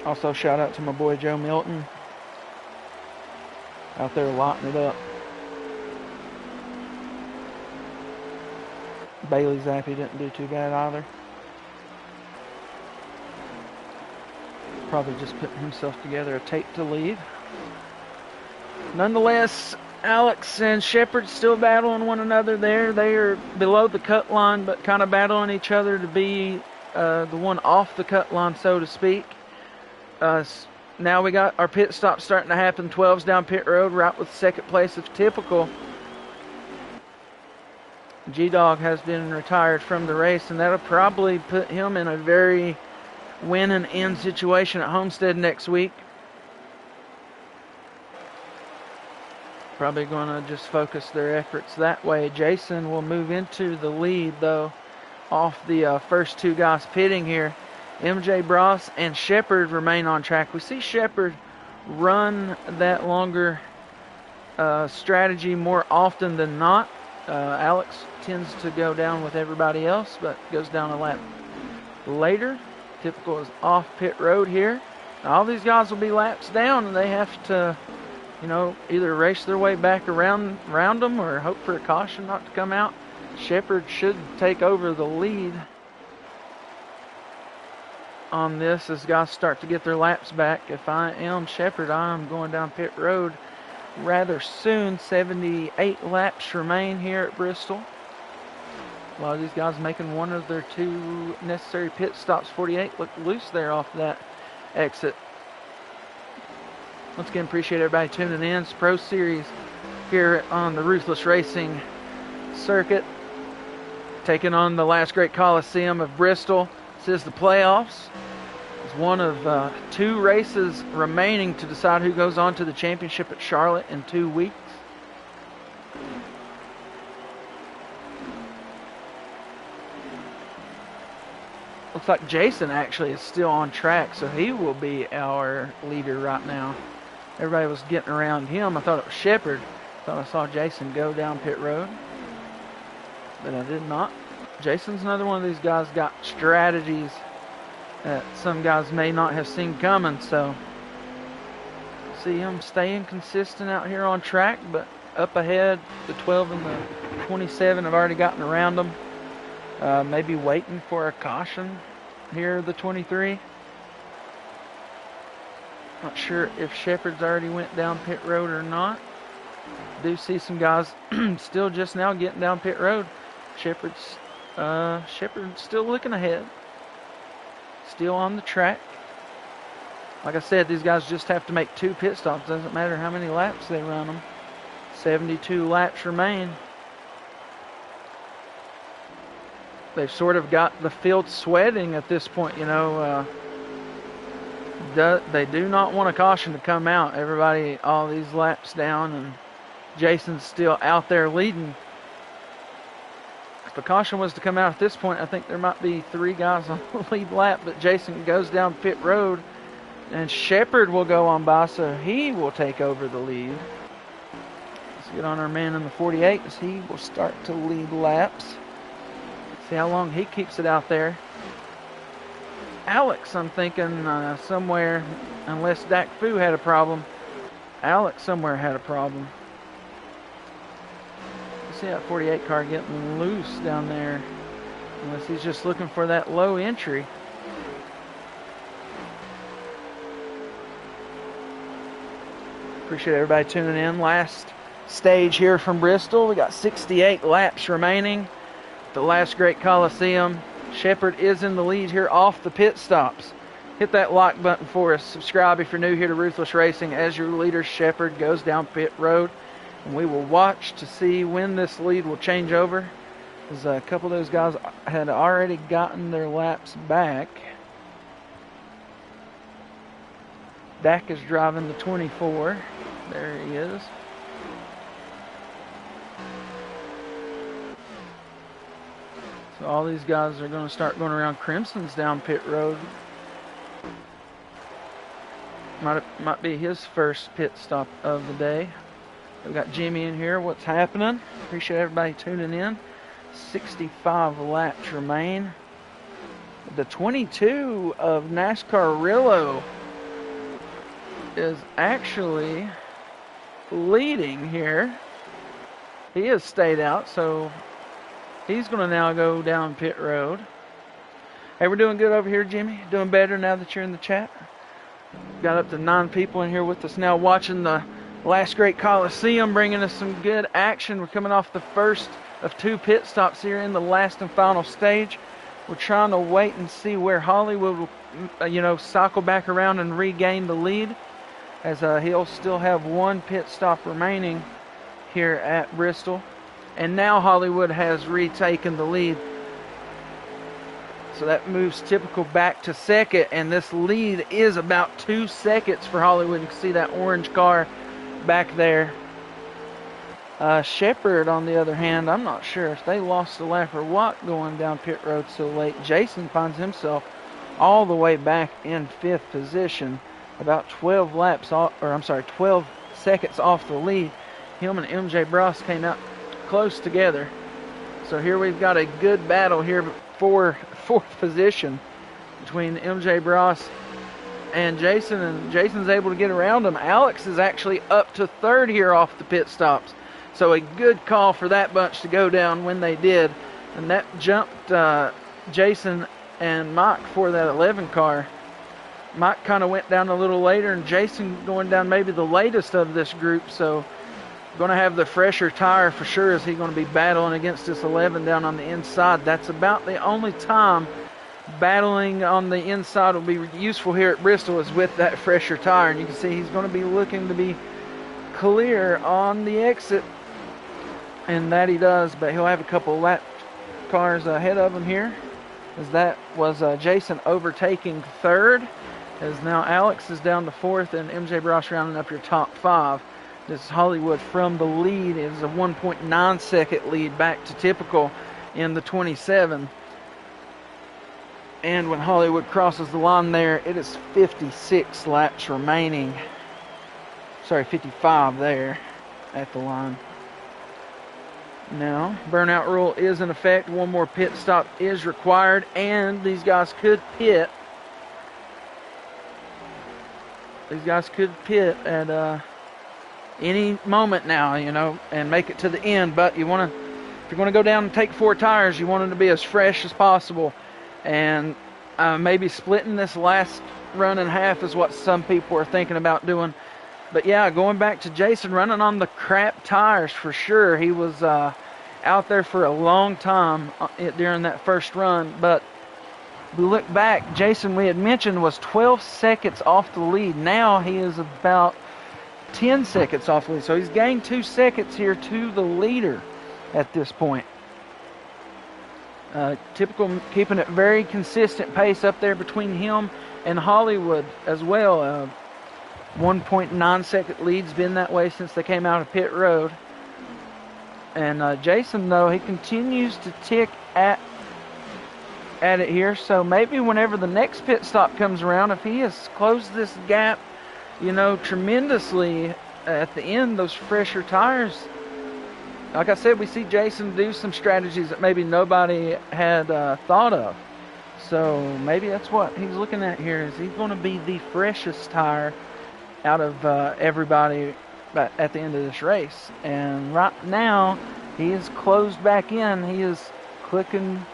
Speaker 1: Also, shout out to my boy Joe Milton. Out there locking it up. Bailey Zappi didn't do too bad either. Probably just putting himself together a tape to lead. Nonetheless, Alex and Shepard still battling one another there. They are below the cut line, but kind of battling each other to be the one off the cut line, so to speak. Now we got our pit stop starting to happen. 12's down pit road, right with second place of typical. G-Dog has been retired from the race, and that'll probably put him in a very win and end situation at Homestead next week. Probably going to just focus their efforts that way. Jason will move into the lead, though, off the first 2 guys pitting here. MJ Bross and Shepard remain on track. We see Shepard run that longer strategy more often than not. Alex tends to go down with everybody else, but goes down a lap later. Typical is off pit road here. Now, all these guys will be laps down, and they have to, either race their way back around them or hope for a caution not to come out. Shepard should take over the lead on this as guys start to get their laps back. If I am Shepard, I'm going down pit road rather soon. 78 laps remain here at Bristol. A lot of these guys making one of their 2 necessary pit stops. 48 look loose there off that exit. Once again, appreciate everybody tuning in. It's Pro Series here on the Ruthless Racing circuit, taking on the last great Coliseum of Bristol. This is the playoffs. It's one of 2 races remaining to decide who goes on to the championship at Charlotte in 2 weeks. Looks like Jason actually is still on track, so he will be our leader right now. Everybody was getting around him. I thought it was Shepard. Thought I saw Jason go down pit road, but I did not. Jason's another one of these guys got strategies that some guys may not have seen coming, so see him staying consistent out here on track, but up ahead, the 12 and the 27 have already gotten around them. Maybe waiting for a caution here, the 23. Not sure if Shepard's already went down pit road or not. Do see some guys still just now getting down pit road. Shepard's still looking ahead. Still on the track. Like I said, these guys just have to make 2 pit stops. Doesn't matter how many laps they run them. 72 laps remain. They've sort of got the field sweating at this point, they do not want a caution to come out. Everybody, all these laps down, and Jason's still out there leading. If a caution was to come out at this point, I think there might be 3 guys on the lead lap, but Jason goes down pit road, and Shepard will go on by, so he will take over the lead. Let's get on our man in the 48 as he will start to lead laps. See how long he keeps it out there. Alex, I'm thinking somewhere, unless Dak Fu had a problem. Alex somewhere had a problem. You see that 48 car getting loose down there. Unless he's just looking for that low entry. Appreciate everybody tuning in. Last stage here from Bristol. We got 68 laps remaining. The last great Coliseum. Shepherd is in the lead here off the pit stops. Hit that like button for us. Subscribe if you're new here to Ruthless Racing. As your leader, Shepherd goes down pit road. And we will watch to see when this lead will change over. As a couple of those guys had already gotten their laps back. Dak is driving the 24. There he is. So all these guys are going to start going around. Crimson's down pit road. Might be his first pit stop of the day. We've got Jimmy in here. What's happening? Appreciate everybody tuning in. 65 laps remain. The 22 of NASCAR Rillo is actually leading here. He has stayed out, so he's going to now go down pit road. Hey, we're doing good over here, Jimmy. Doing better now that you're in the chat. Got up to 9 people in here with us now watching the last great Coliseum, bringing us some good action. We're coming off the first of 2 pit stops here in the last and final stage. We're trying to wait and see where Hollywood will, cycle back around and regain the lead, as he'll still have 1 pit stop remaining here at Bristol. And now Hollywood has retaken the lead. So that moves Typical back to second, and this lead is about 2 seconds for Hollywood. You can see that orange car back there. Shepherd, on the other hand, I'm not sure if they lost a lap or what going down pit road so late. Jason finds himself all the way back in 5th position, about 12 seconds off the lead. Him and MJ Bross came out close together. So here we've got a good battle here for 4th position between MJ Bross and Jason, and Jason's able to get around him. Alex is actually up to 3rd here off the pit stops. So a good call for that bunch to go down when they did. And that jumped Jason and Mike for that 11 car. Mike kind of went down a little later, and Jason going down maybe the latest of this group. So going to have the fresher tire for sure, as he's going to be battling against this 11 down on the inside. That's about the only time battling on the inside will be useful here at Bristol, is with that fresher tire. And you can see he's going to be looking to be clear on the exit, and that he does, but he'll have a couple lap cars ahead of him here, as that was Jason overtaking 3rd, as now Alex is down to 4th and MJ Bross rounding up your top 5. This is Hollywood from the lead. It is a 1.9 second lead back to Typical in the 27. And when Hollywood crosses the line there, it is 56 laps remaining. Sorry, 55 there at the line. Now, burnout rule is in effect. 1 more pit stop is required, and these guys could pit. These guys could pit at any moment now, and make it to the end. But if you're going to go down and take 4 tires, you want them to be as fresh as possible. And maybe splitting this last run in half is what some people are thinking about doing. But yeah, going back to Jason running on the crap tires for sure. He was out there for a long time during that first run. But we look back, Jason, we had mentioned, was 12 seconds off the lead. Now he is about 10 seconds off the lead. So he's gained 2 seconds here to the leader at this point. Typical keeping it very consistent pace up there between him and Hollywood as well. 1.9 second lead's been that way since they came out of pit road. And Jason, though, he continues to tick at it here. So maybe whenever the next pit stop comes around, if he has closed this gap, tremendously at the end, those fresher tires like I said, we see Jason do some strategies that maybe nobody had thought of. So maybe that's what he's looking at here. Is he's going to be the freshest tire out of everybody at the end of this race? And right now, he is closed back in. He is clicking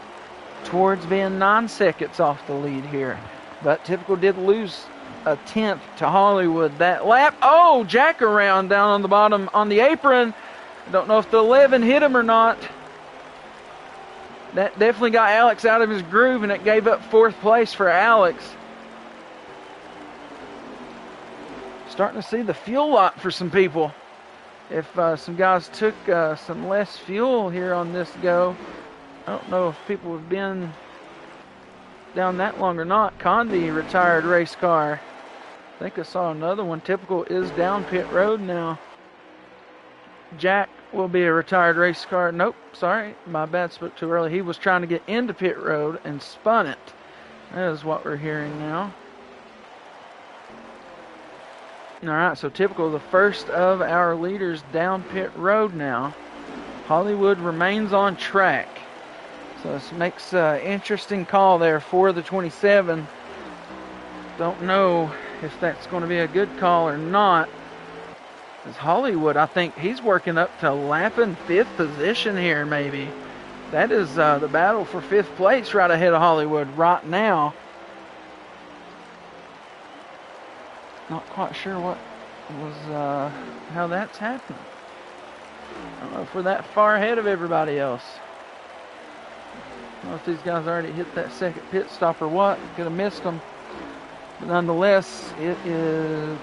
Speaker 1: towards being 9 seconds off the lead here. But Typical did lose a 10th to Hollywood that lap. Oh, jack around down on the bottom on the apron. I don't know if the 11 hit him or not. That definitely got Alex out of his groove, and it gave up 4th place for Alex. Starting to see the fuel lot for some people. If some guys took some less fuel here on this go, I don't know if people have been down that long or not. Condi, retired race car. I think I saw another one. Typical is down pit road now. Jack will be a retired race car. Nope, sorry, my bad, spoke too early. He was trying to get into pit road and spun it. That is what we're hearing now. Alright, so Typical, the first of our leaders down pit road now. Hollywood remains on track. So this makes an interesting call there for the 27. Don't know if that's going to be a good call or not. As Hollywood, I think he's working up to lapping 5th position here maybe. That is the battle for 5th place right ahead of Hollywood right now. Not quite sure what was how that's happening. I don't know if we're that far ahead of everybody else. I don't know if these guys already hit that second pit stop or what. Could have missed them. But nonetheless, it is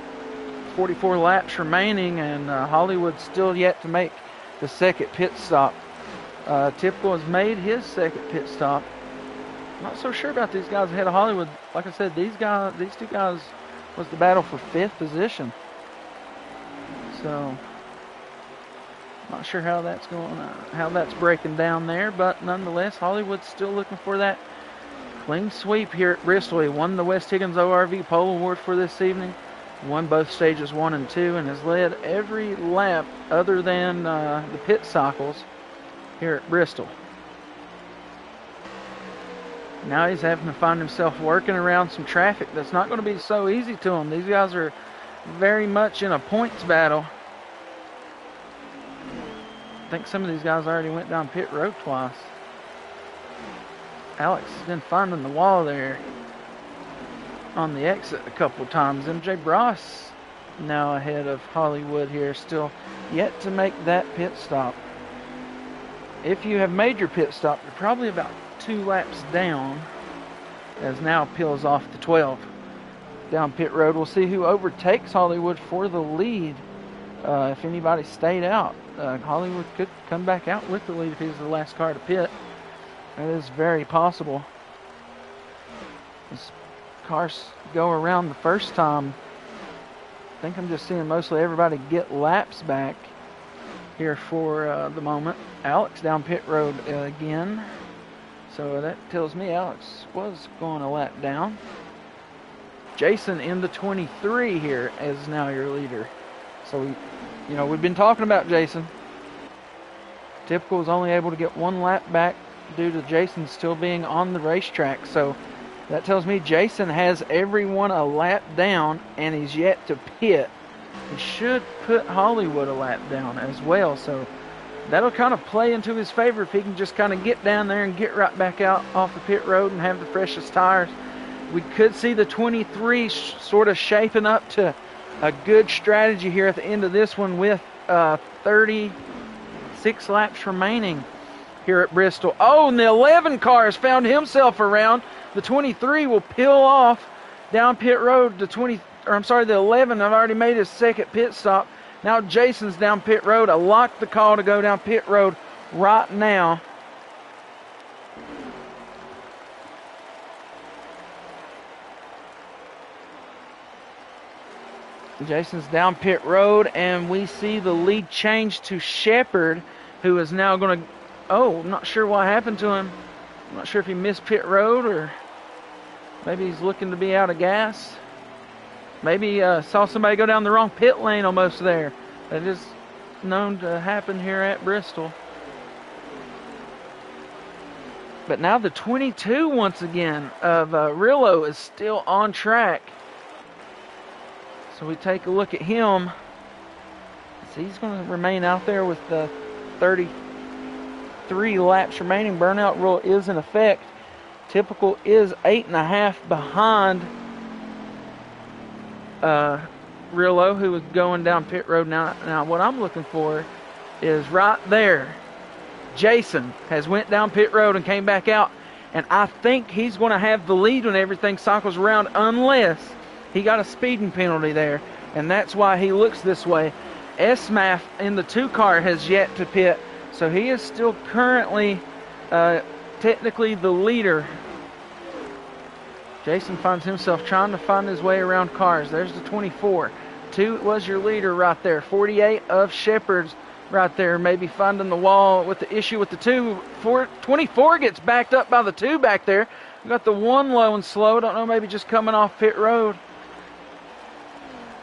Speaker 1: 44 laps remaining, and Hollywood's still yet to make the second pit stop. Typical has made his second pit stop. Not so sure about these guys ahead of Hollywood. Like I said, these two guys was the battle for 5th position. So not sure how that's going, how that's breaking down there, but nonetheless, Hollywood's still looking for that clean sweep here at Bristol. He won the West Higgins ORV Pole Award for this evening, won both stages 1 and 2, and has led every lap other than the pit cycles here at Bristol. Now he's having to find himself working around some traffic that's not going to be so easy to him. These guys are very much in a points battle. I think some of these guys already went down pit road twice. Alex has been finding the wall there on the exit a couple of times. MJ Bross now ahead of Hollywood here, still yet to make that pit stop. If you have made your pit stop, you're probably about 2 laps down, as now peels off the 12 down pit road. We'll see who overtakes Hollywood for the lead. If anybody stayed out, Hollywood could come back out with the lead if he's the last car to pit. That is very possible. As cars go around the first time, I think I'm just seeing mostly everybody get laps back here for the moment. Alex down pit road again. So that tells me Alex was going a lap down. Jason in the 23 here is now your leader. So, we've been talking about Jason. Typical is only able to get 1 lap back due to Jason still being on the racetrack. So that tells me Jason has everyone a lap down, and he's yet to pit. He should put Hollywood a lap down as well. So that'll kind of play into his favor if he can just kind of get down there and get right back out off the pit road and have the freshest tires. We could see the 23 sort of shaping up to a good strategy here at the end of this one with 36 laps remaining here at Bristol. Oh, and the 11 car has found himself around. The 23 will peel off down pit road. The 11 have already made his second pit stop. Now Jason's down pit road. I locked the call to go down pit road right now. Jason's down pit road, and we see the lead change to Shepard, who is now going to... Oh, I'm not sure what happened to him. I'm not sure if he missed pit road or maybe he's looking to be out of gas. Maybe saw somebody go down the wrong pit lane almost there. That is known to happen here at Bristol. But now the 22 once again of Rillo is still on track. So we take a look at him. So he's going to remain out there with the 33 laps remaining. Burnout rule is in effect. Typical is 8.5 behind Rillo, who was going down pit road. Now what I'm looking for is right there. Jason has went down pit road and came back out, and I think he's going to have the lead when everything cycles around, unless he got a speeding penalty there, and that's why he looks this way. SMAF in the 2 car has yet to pit, so he is still currently technically the leader. Jason finds himself trying to find his way around cars. There's the 24. 2 was your leader right there. 48 of Shepard's right there, maybe finding the wall with the issue with the 2. 24 gets backed up by the 2 back there. We got the 1 low and slow. Don't know, maybe just coming off pit road.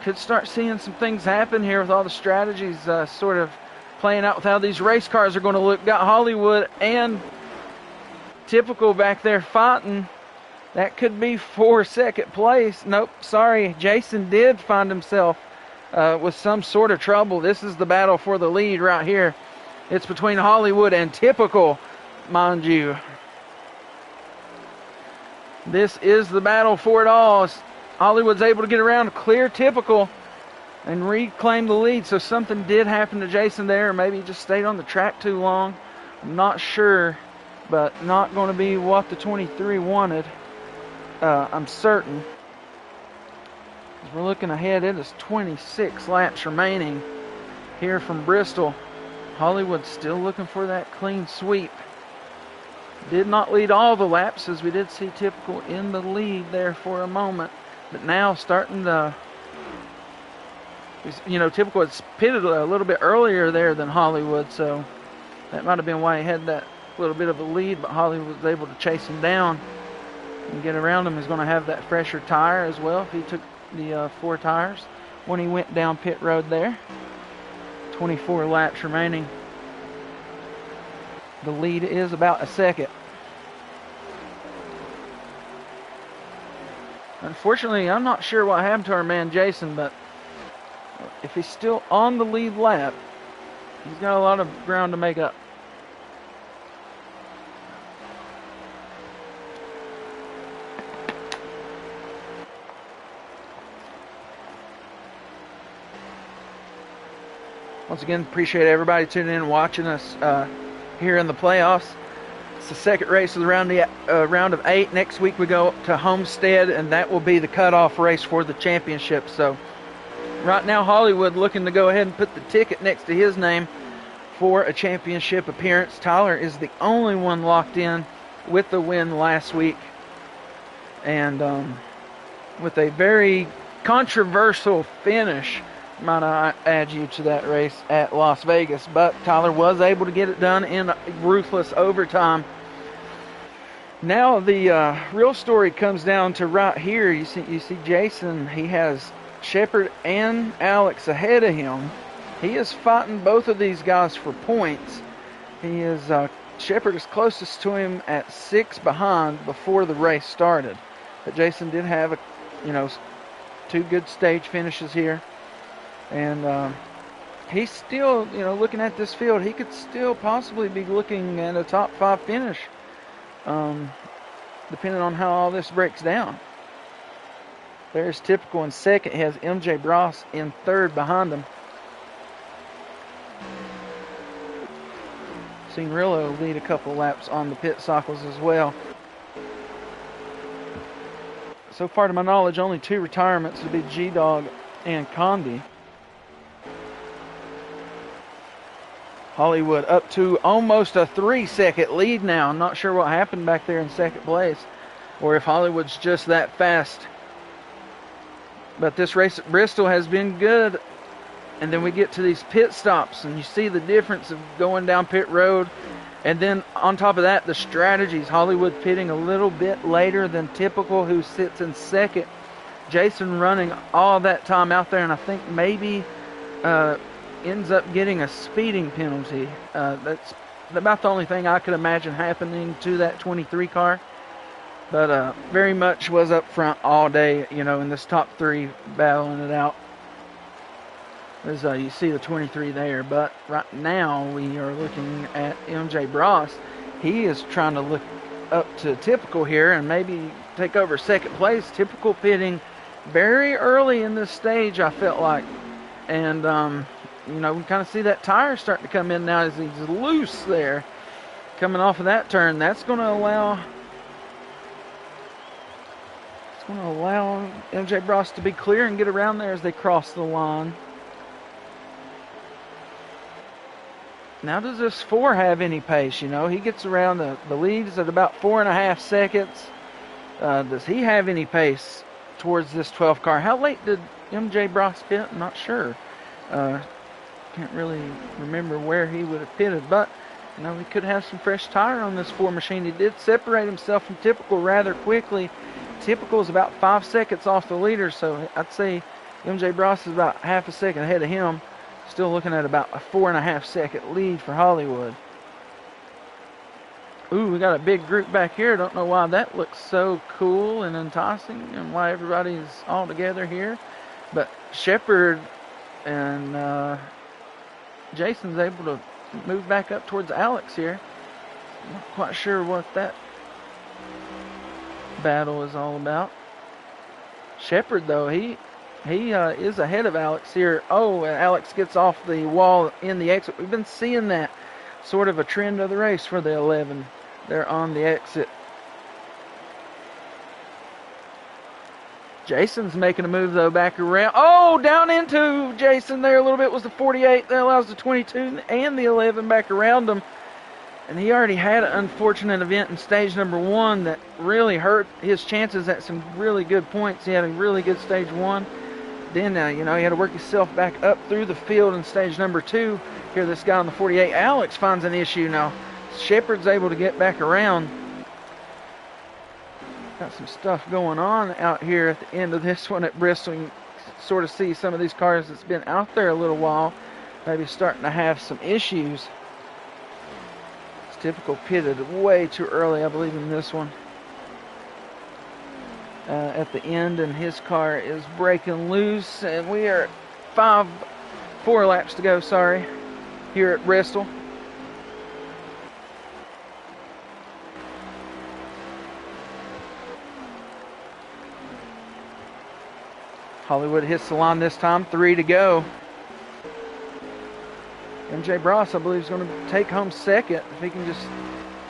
Speaker 1: Could start seeing some things happen here with all the strategies sort of playing out with how these race cars are going to look. Got Hollywood and Typical back there fighting. That could be for second place. Nope, sorry. Jason did find himself with some sort of trouble. This is the battle for the lead right here. It's between Hollywood and Typical, mind you. This is the battle for it all. Hollywood's able to get around, clear Typical, and reclaim the lead. So something did happen to Jason there, or maybe he just stayed on the track too long. I'm not sure, but not going to be what the 23 wanted. I'm certain. As we're looking ahead, it is 26 laps remaining here from Bristol. Hollywood's still looking for that clean sweep. Did not lead all the laps, as we did see Typical in the lead there for a moment. But now starting to, Typical had pitted a little bit earlier there than Hollywood, so that might have been why he had that little bit of a lead, but Hollywood was able to chase him down and get around him. He's going to have that fresher tire as well if he took the 4 tires when he went down pit road there. 24 laps remaining. The lead is about a second. Unfortunately, I'm not sure what happened to our man Jason, but if he's still on the lead lap, he's got a lot of ground to make up. Once again, appreciate everybody tuning in and watching us here in the playoffs. It's the second race of the round of 8. Next week we go to Homestead, and that will be the cutoff race for the championship. So right now Hollywood looking to go ahead and put the ticket next to his name for a championship appearance. Tyler is the only one locked in with the win last week, and with a very controversial finish, might I add you to that race at Las Vegas. But Tyler was able to get it done in ruthless overtime. Now the real story comes down to right here. You see Jason, he has Shepard and Alex ahead of him. He is fighting both of these guys for points. He is Shepard is closest to him at 6 behind before the race started. But Jason did have 2 good stage finishes here. And he's still, looking at this field, he could still possibly be looking at a top 5 finish, depending on how all this breaks down. There's Typical in second. He has MJ Bross in third behind him. Seen Rillo lead a couple laps on the pit cycles as well. So far, to my knowledge, only 2 retirements would be G-Dog and Condi. Hollywood up to almost a 3-second lead now. I'm not sure what happened back there in second place, or if Hollywood's just that fast. But this race at Bristol has been good. And then we get to these pit stops, and you see the difference of going down pit road. And then on top of that, the strategies. Hollywood pitting a little bit later than Typical, who sits in second. Jason running all that time out there, and I think maybe ends up getting a speeding penalty. That's about the only thing I could imagine happening to that 23 car. But very much was up front all day, you know, in this top 3 battling it out. As you see the 23 there. But right now we are looking at MJ Bross. He is trying to look up to Typical here and maybe take over second place. Typical pitting very early in this stage, I felt like. And, you know, we kind of see that tire starting to come in now as he's loose there. Coming off of that turn, that's going to allow MJ Bross to be clear and get around there as they cross the line. Now, does this 4 have any pace? You know, he gets around the leads at about 4.5 seconds. Does he have any pace towards this 12 car? How late did MJ Bross pit? I'm not sure. Can't really remember where he would have pitted, but you know, he could have some fresh tire on this 4 machine. He did separate himself from Typical rather quickly. Typical is about 5 seconds off the leader, so I'd say MJ Bross is about half a second ahead of him. Still looking at about a 4.5 second lead for Hollywood. Ooh, we got a big group back here. Don't know why that looks so cool and enticing and why everybody's all together here. But Shepard and Jason's able to move back up towards Alex here. Not quite sure what that battle is all about. Shepard, though, he is ahead of Alex here. Oh, and Alex gets off the wall in the exit. We've been seeing that sort of a trend of the race for the 11. They're on the exit. Jason's making a move, though, back around. Oh, down into Jason there a little bit was the 48. That allows the 22 and the 11 back around him. And he already had an unfortunate event in stage number 1 that really hurt his chances at some really good points. He had a really good stage 1. Then, you know, he had to work himself back up through the field in stage number 2. Here, this guy on the 48, Alex, finds an issue now. Shepard's able to get back around. Got some stuff going on out here at the end of this one at Bristol. You can sort of see some of these cars that's been out there a little while, maybe starting to have some issues. It's Typical pitted way too early, I believe, in this one. At the end, and his car is breaking loose, and we are 4 laps to go, here at Bristol. Hollywood hits the line this time, 3 to go. MJ Bross, I believe, is going to take home second if he can just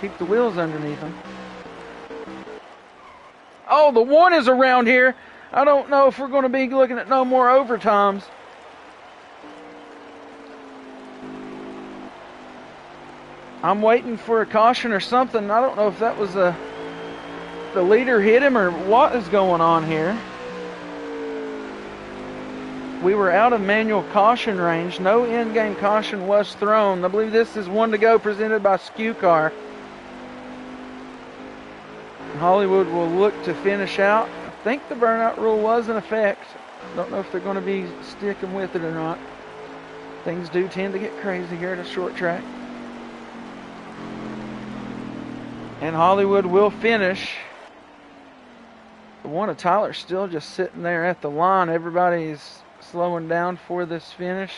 Speaker 1: keep the wheels underneath him. Oh, the 1 is around here. I don't know if we're going to be looking at no more overtimes. I'm waiting for a caution or something. I don't know if that was the leader hit him or what is going on here. We were out of manual caution range. No in-game caution was thrown. I believe this is 1 to go, presented by Skew Car. Hollywood will look to finish out. I think the burnout rule was in effect. Don't know if they're going to be sticking with it or not. Things do tend to get crazy here at a short track. And Hollywood will finish. The 1 of Tyler's still just sitting there at the line. Everybody's slowing down for this finish.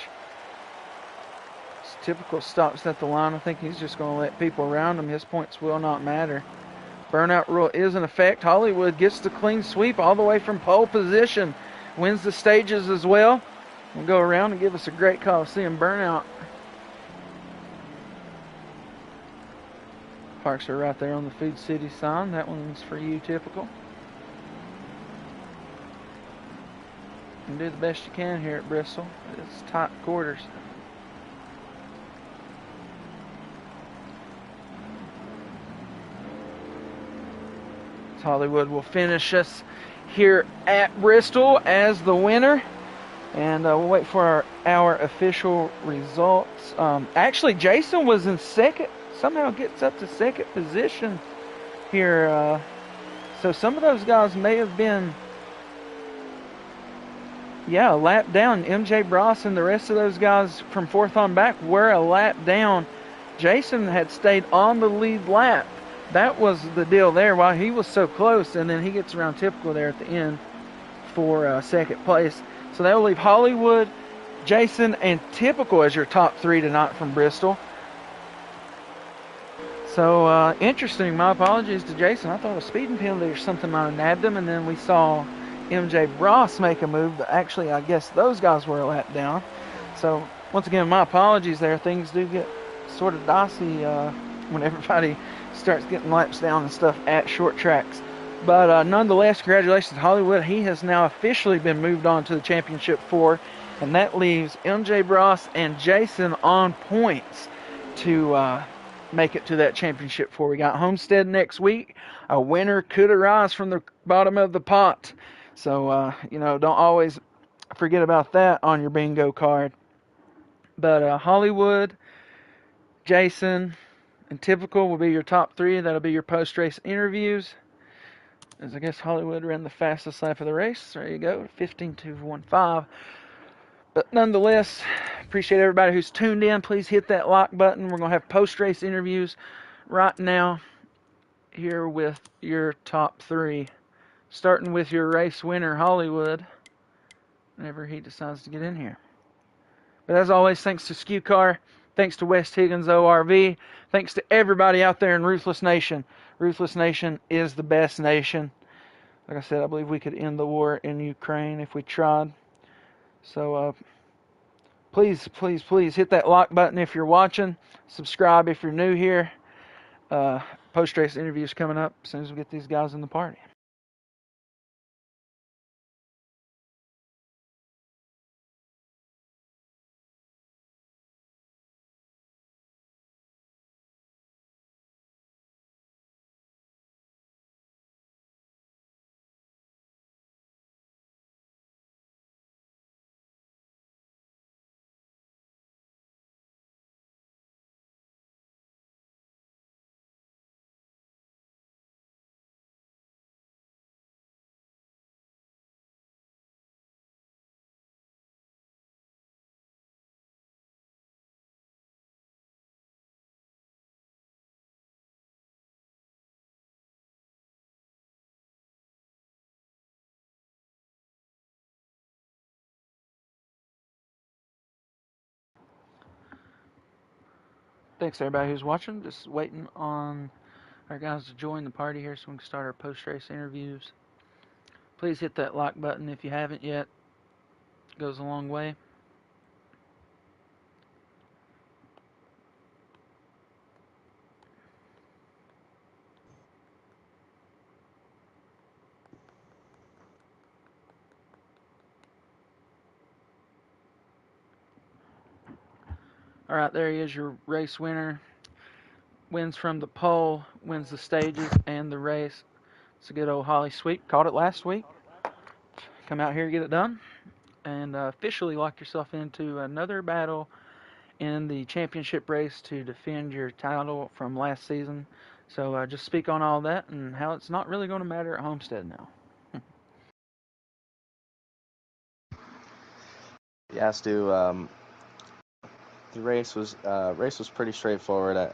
Speaker 1: It's Typical stops at the line. I think he's just going to let people around him. His points will not matter. Burnout rule is in effect. Hollywood gets the clean sweep all the way from pole position. Wins the stages as well. We'll go around and give us a great Coliseum burnout. Parks are right there on the Food City sign. That one's for you, Typical. You can do the best you can here at Bristol. It's tight quarters. Hollywood will finish us here at Bristol as the winner. And we'll wait for our official results. Actually, Jason was in second. Somehow gets up to second position here. So some of those guys may have been Yeah, a lap down. MJ Bross and the rest of those guys from fourth on back were a lap down. Jason had stayed on the lead lap. That was the deal there. While he was so close, and then he gets around Typical there at the end for second place. So that will leave Hollywood, Jason, and Typical as your top three tonight from Bristol. So interesting. My apologies to Jason. I thought a speeding penalty or something might have nabbed him, and then we saw MJ Bross make a move. But actually, I guess those guys were a lap down. So once again, my apologies there. Things do get sort of dicey when everybody starts getting laps down and stuff at short tracks. But nonetheless, congratulations to Hollywood. He has now officially been moved on to the Championship 4, and that leaves MJ Bross and Jason on points to make it to that Championship 4. We got Homestead next week. A winner could arise from the bottom of the pot. So, don't always forget about that on your bingo card. But Hollywood, Jason, and Typical will be your top three. That'll be your post-race interviews. As I guess Hollywood ran the fastest lap of the race. There you go, 15.215. But nonetheless, appreciate everybody who's tuned in. Please hit that like button. We're going to have post-race interviews right now here with your top three. Starting with your race winner, Hollywood, whenever he decides to get in here. But as always, thanks to Skew Car, thanks to West Higgins ORV, thanks to everybody out there in Ruthless Nation. Ruthless Nation is the best nation. Like I said, I believe we could end the war in Ukraine if we tried. So please hit that like button if you're watching. Subscribe if you're new here. Post-race interviews coming up as soon as we get these guys in the party. Thanks everybody who's watching. Just waiting on our guys to join the party here so we can start our post-race interviews. Please hit that like button if you haven't yet. It goes a long way. All right, there he is, your race winner. Wins from the pole, wins the stages and the race. It's a good old Holly sweep. Caught it last week. Come out here, get it done, and officially lock yourself into another battle in the championship race to defend your title from last season. So just speak on all that and how it's not really going to matter at Homestead now.
Speaker 2: Yeah, Stu. The race was pretty straightforward. I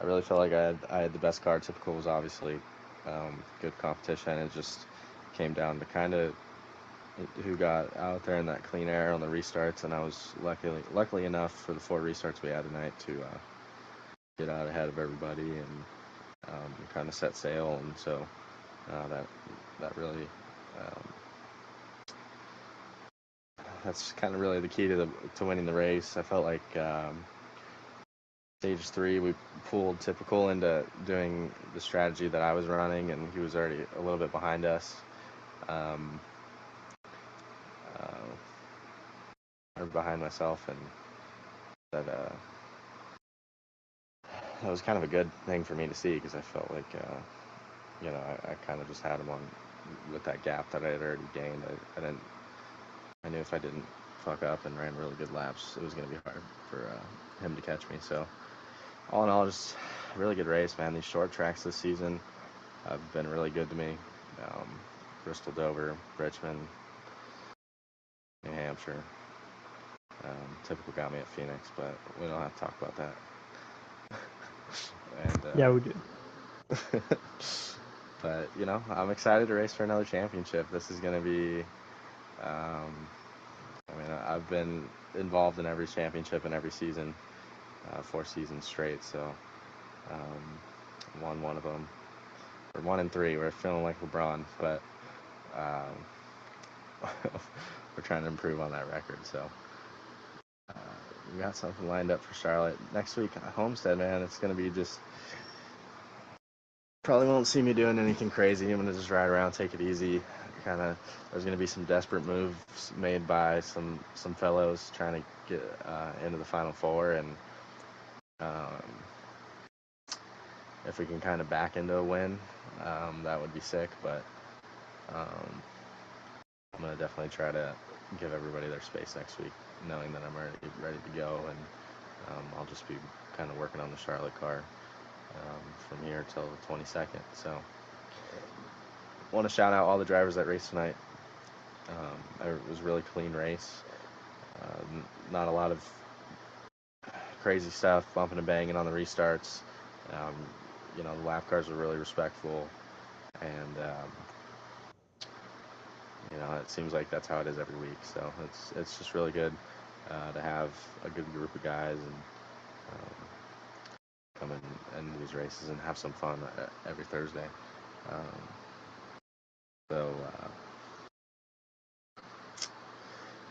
Speaker 2: really felt like I had the best car. Typical was obviously good competition. It just came down to kind of who got out there in that clean air on the restarts, and I was luckily enough for the 4 restarts we had tonight to get out ahead of everybody and kind of set sail. And so that really that's kind of really the key to winning the race. I felt like stage 3 we pulled Typical into doing the strategy that I was running, and he was already a little bit behind us. Or behind myself, and that was kind of a good thing for me to see, because I felt like I kind of just had him on with that gap that I had already gained. I knew if I didn't fuck up and ran really good laps, it was going to be hard for him to catch me. So all in all, just a really good race, man. These short tracks this season have been really good to me. Bristol, Dover, Richmond, Hampshire. Typical got me at Phoenix, but we don't have to talk about that. And
Speaker 3: Yeah, we do.
Speaker 2: but I'm excited to race for another championship. This is going to be. I mean, I've been involved in every championship in every season, 4 seasons straight. So won one of them, or 1 and 3. We're feeling like LeBron, but we're trying to improve on that record. So uh, we got something lined up for Charlotte next week at Homestead. Man, it's going to be just. Probably won't see me doing anything crazy. I'm gonna just ride around, take it easy. Kind of. There's gonna be some desperate moves made by some fellows trying to get into the Final Four, and um, if we can kind of back into a win, that would be sick. But um, I'm gonna definitely try to give everybody their space next week, knowing that I'm ready to go, and I'll just be kind of working on the Charlotte car from here till the 22nd. So, want to shout out all the drivers that raced tonight. It was a really clean race. Not a lot of crazy stuff, bumping and banging on the restarts. Um, the lap cars were really respectful, and it seems like that's how it is every week. So it's just really good to have a good group of guys and come in these races and have some fun every Thursday. Um, so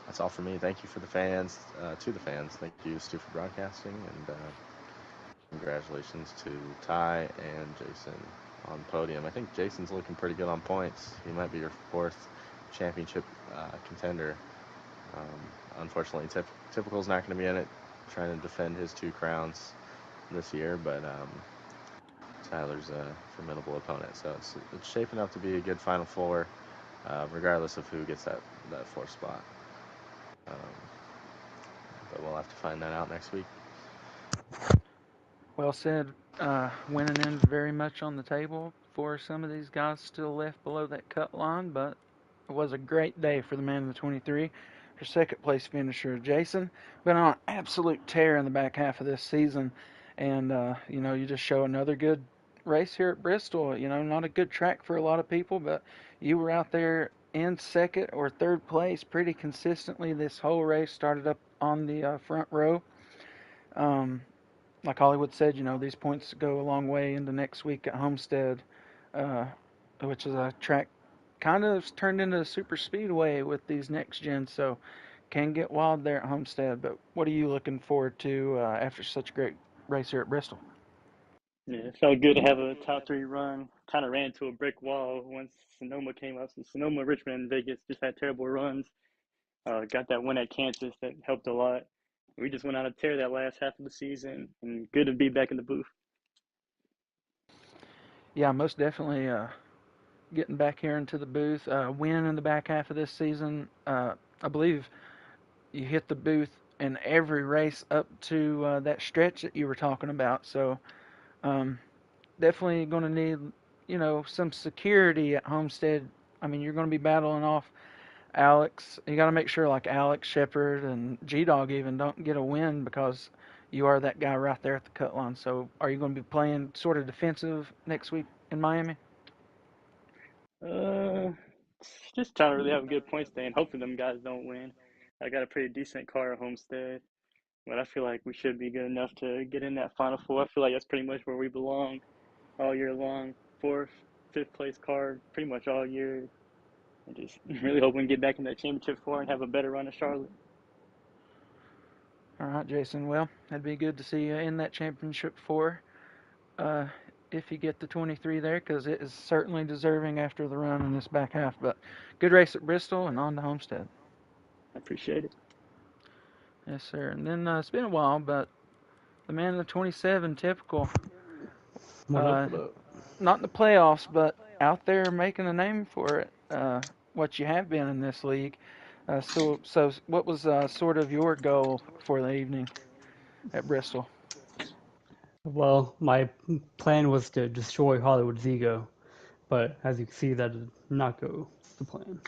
Speaker 2: that's all for me. Thank you for the fans, to the fans. Thank you, Stu, for broadcasting, and congratulations to Ty and Jason on the podium. I think Jason's looking pretty good on points. He might be your fourth championship contender. Unfortunately, Typical's not going to be in it, trying to defend his 2 crowns this year, but Tyler's a formidable opponent. So it's shaping up to be a good Final Four, regardless of who gets that fourth spot. Um, but we'll have to find that out next week.
Speaker 1: Well said. Winning ends very much on the table for some of these guys still left below that cut line, but it was a great day for the man of the 23. Her second place finisher, Jason, been on an absolute tear in the back half of this season. And, you just show another good race here at Bristol. Not a good track for a lot of people, but you were out there in second or third place pretty consistently this whole race. Started up on the front row. Um, like Hollywood said, these points go a long way into next week at Homestead, uh, which is a track kind of turned into a super speedway with these next gens, so can get wild there at Homestead. But what are you looking forward to after such a great race here at Bristol?
Speaker 3: Yeah, it felt good to have a top three run. Kind of ran into a brick wall once Sonoma came up. So Sonoma, Richmond, and Vegas just had terrible runs. Got that win at Kansas that helped a lot. We just went on a tear that last half of the season, and good to be back in the booth.
Speaker 1: Yeah, most definitely getting back here into the booth. Win in the back half of this season. I believe you hit the booth in every race up to that stretch that you were talking about. So um, definitely going to need, some security at Homestead. I mean, you're going to be battling off Alex. You got to make sure like Alex Shepard and G Dog even don't get a win because you are that guy right there at the cut line. So, are you going to be playing sort of defensive next week in Miami?
Speaker 3: Uh, just trying to really have a good point day, and hopefully them guys don't win. I got a pretty decent car at Homestead, but I feel like we should be good enough to get in that Final Four. I feel like that's pretty much where we belong all year long. Fourth, fifth place car, pretty much all year. I just really hope we can get back in that championship four and have a better run at Charlotte.
Speaker 1: All right, Jason. Well, it'd be good to see you in that championship four. Uh, if you get the 23 there, because it is certainly deserving after the run in this back half. But good race at Bristol and on to Homestead.
Speaker 3: I appreciate it.
Speaker 1: Yes, sir. And then it's been a while, but the man in the 27, typical.
Speaker 3: What up?
Speaker 1: Uh,
Speaker 3: What up?
Speaker 1: not in the playoffs, but out there making a name for it. What you have been in this league. So what was sort of your goal for the evening at Bristol?
Speaker 3: Well, my plan was to destroy Hollywood's ego, but as you can see, that did not go to plan.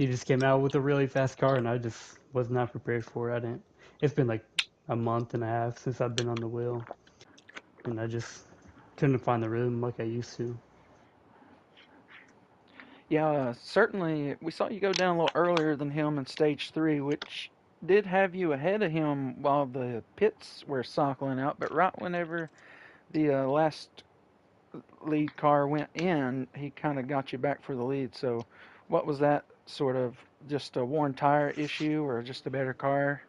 Speaker 4: he just came out with a really fast car, and I just was not prepared for it. I didn't. It's been like a month and a half since I've been on the wheel, and I just couldn't find the rhythm like I used to.
Speaker 1: Yeah, certainly. We saw you go down a little earlier than him in stage three, which did have you ahead of him while the pits were cycling out. But right whenever the last lead car went in, he kind of got you back for the lead. So, what was that sort of just a worn tire issue or just a better car?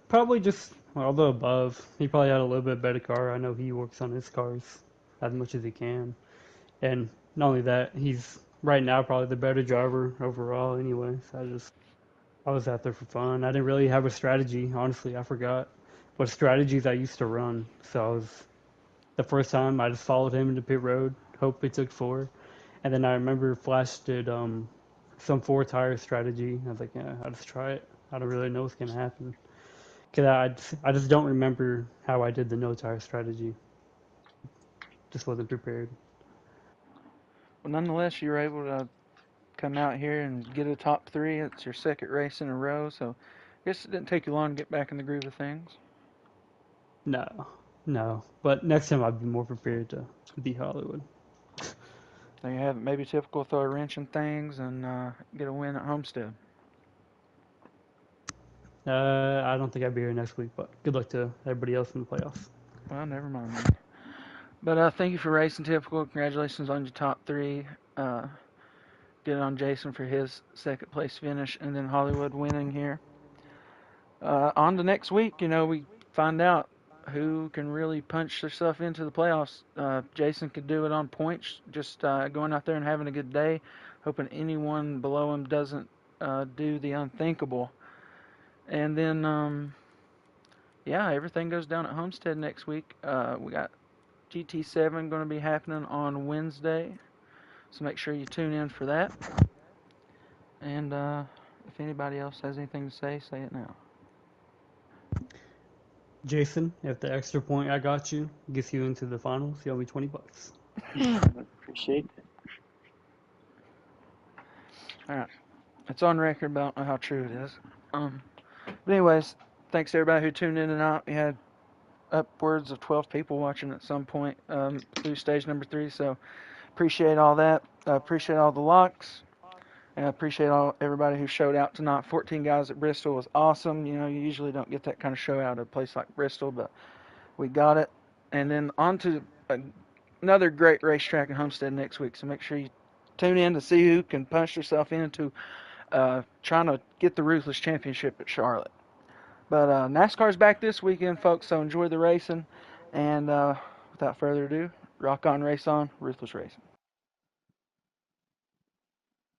Speaker 4: Probably just all the above. He probably had a little bit better car. I know he works on his cars as much as he can, and not only that, he's right now probably the better driver overall. Anyways, I was out there for fun. I didn't really have a strategy. Honestly, I forgot what strategies I used to run. So I was the first time I just followed him into pit road. Hope it took four, and then I remember Flash did some four tire strategy. I was like, yeah, I'll just try it. I don't really know what's gonna happen. Cause I just don't remember how I did the no tire strategy. Just wasn't prepared.
Speaker 1: Well, nonetheless, you were able to come out here and get a top three. It's your second race in a row, so I guess it didn't take you long to get back in the groove of things.
Speaker 4: No, no. But next time I'll be more prepared to beat Hollywood.
Speaker 1: There you have it. Maybe typical throw a wrench in things and get a win at Homestead.
Speaker 4: I don't think I'll be here next week, but good luck to everybody else in the playoffs.
Speaker 1: Well, never mind then. But thank you for racing typical. Congratulations on your top three. Uh, Good on Jason for his second place finish, and then Hollywood winning here. On to next week, we find out who can really punch themselves into the playoffs. Jason could do it on points, just going out there and having a good day, hoping anyone below him doesn't do the unthinkable. And then, yeah, everything goes down at Homestead next week. We got GT7 going to be happening on Wednesday, so make sure you tune in for that. And if anybody else has anything to say it now.
Speaker 4: Jason, if the extra point I got you gets you into the finals, you owe me $20.
Speaker 3: Appreciate that.
Speaker 1: All right. It's on record, but I don't know how true it is. But anyways, thanks to everybody who tuned in tonight. We had upwards of 12 people watching at some point through stage number three, so appreciate all that. Appreciate all the locks. And I appreciate everybody who showed out tonight. 14 guys at Bristol was awesome. You usually don't get that kind of show out at a place like Bristol, but we got it. And then on to another great racetrack in Homestead next week. So make sure you tune in to see who can punch yourself into trying to get the Ruthless Championship at Charlotte. But NASCAR's back this weekend, folks, so enjoy the racing. And without further ado, rock on, race on, Ruthless Racing.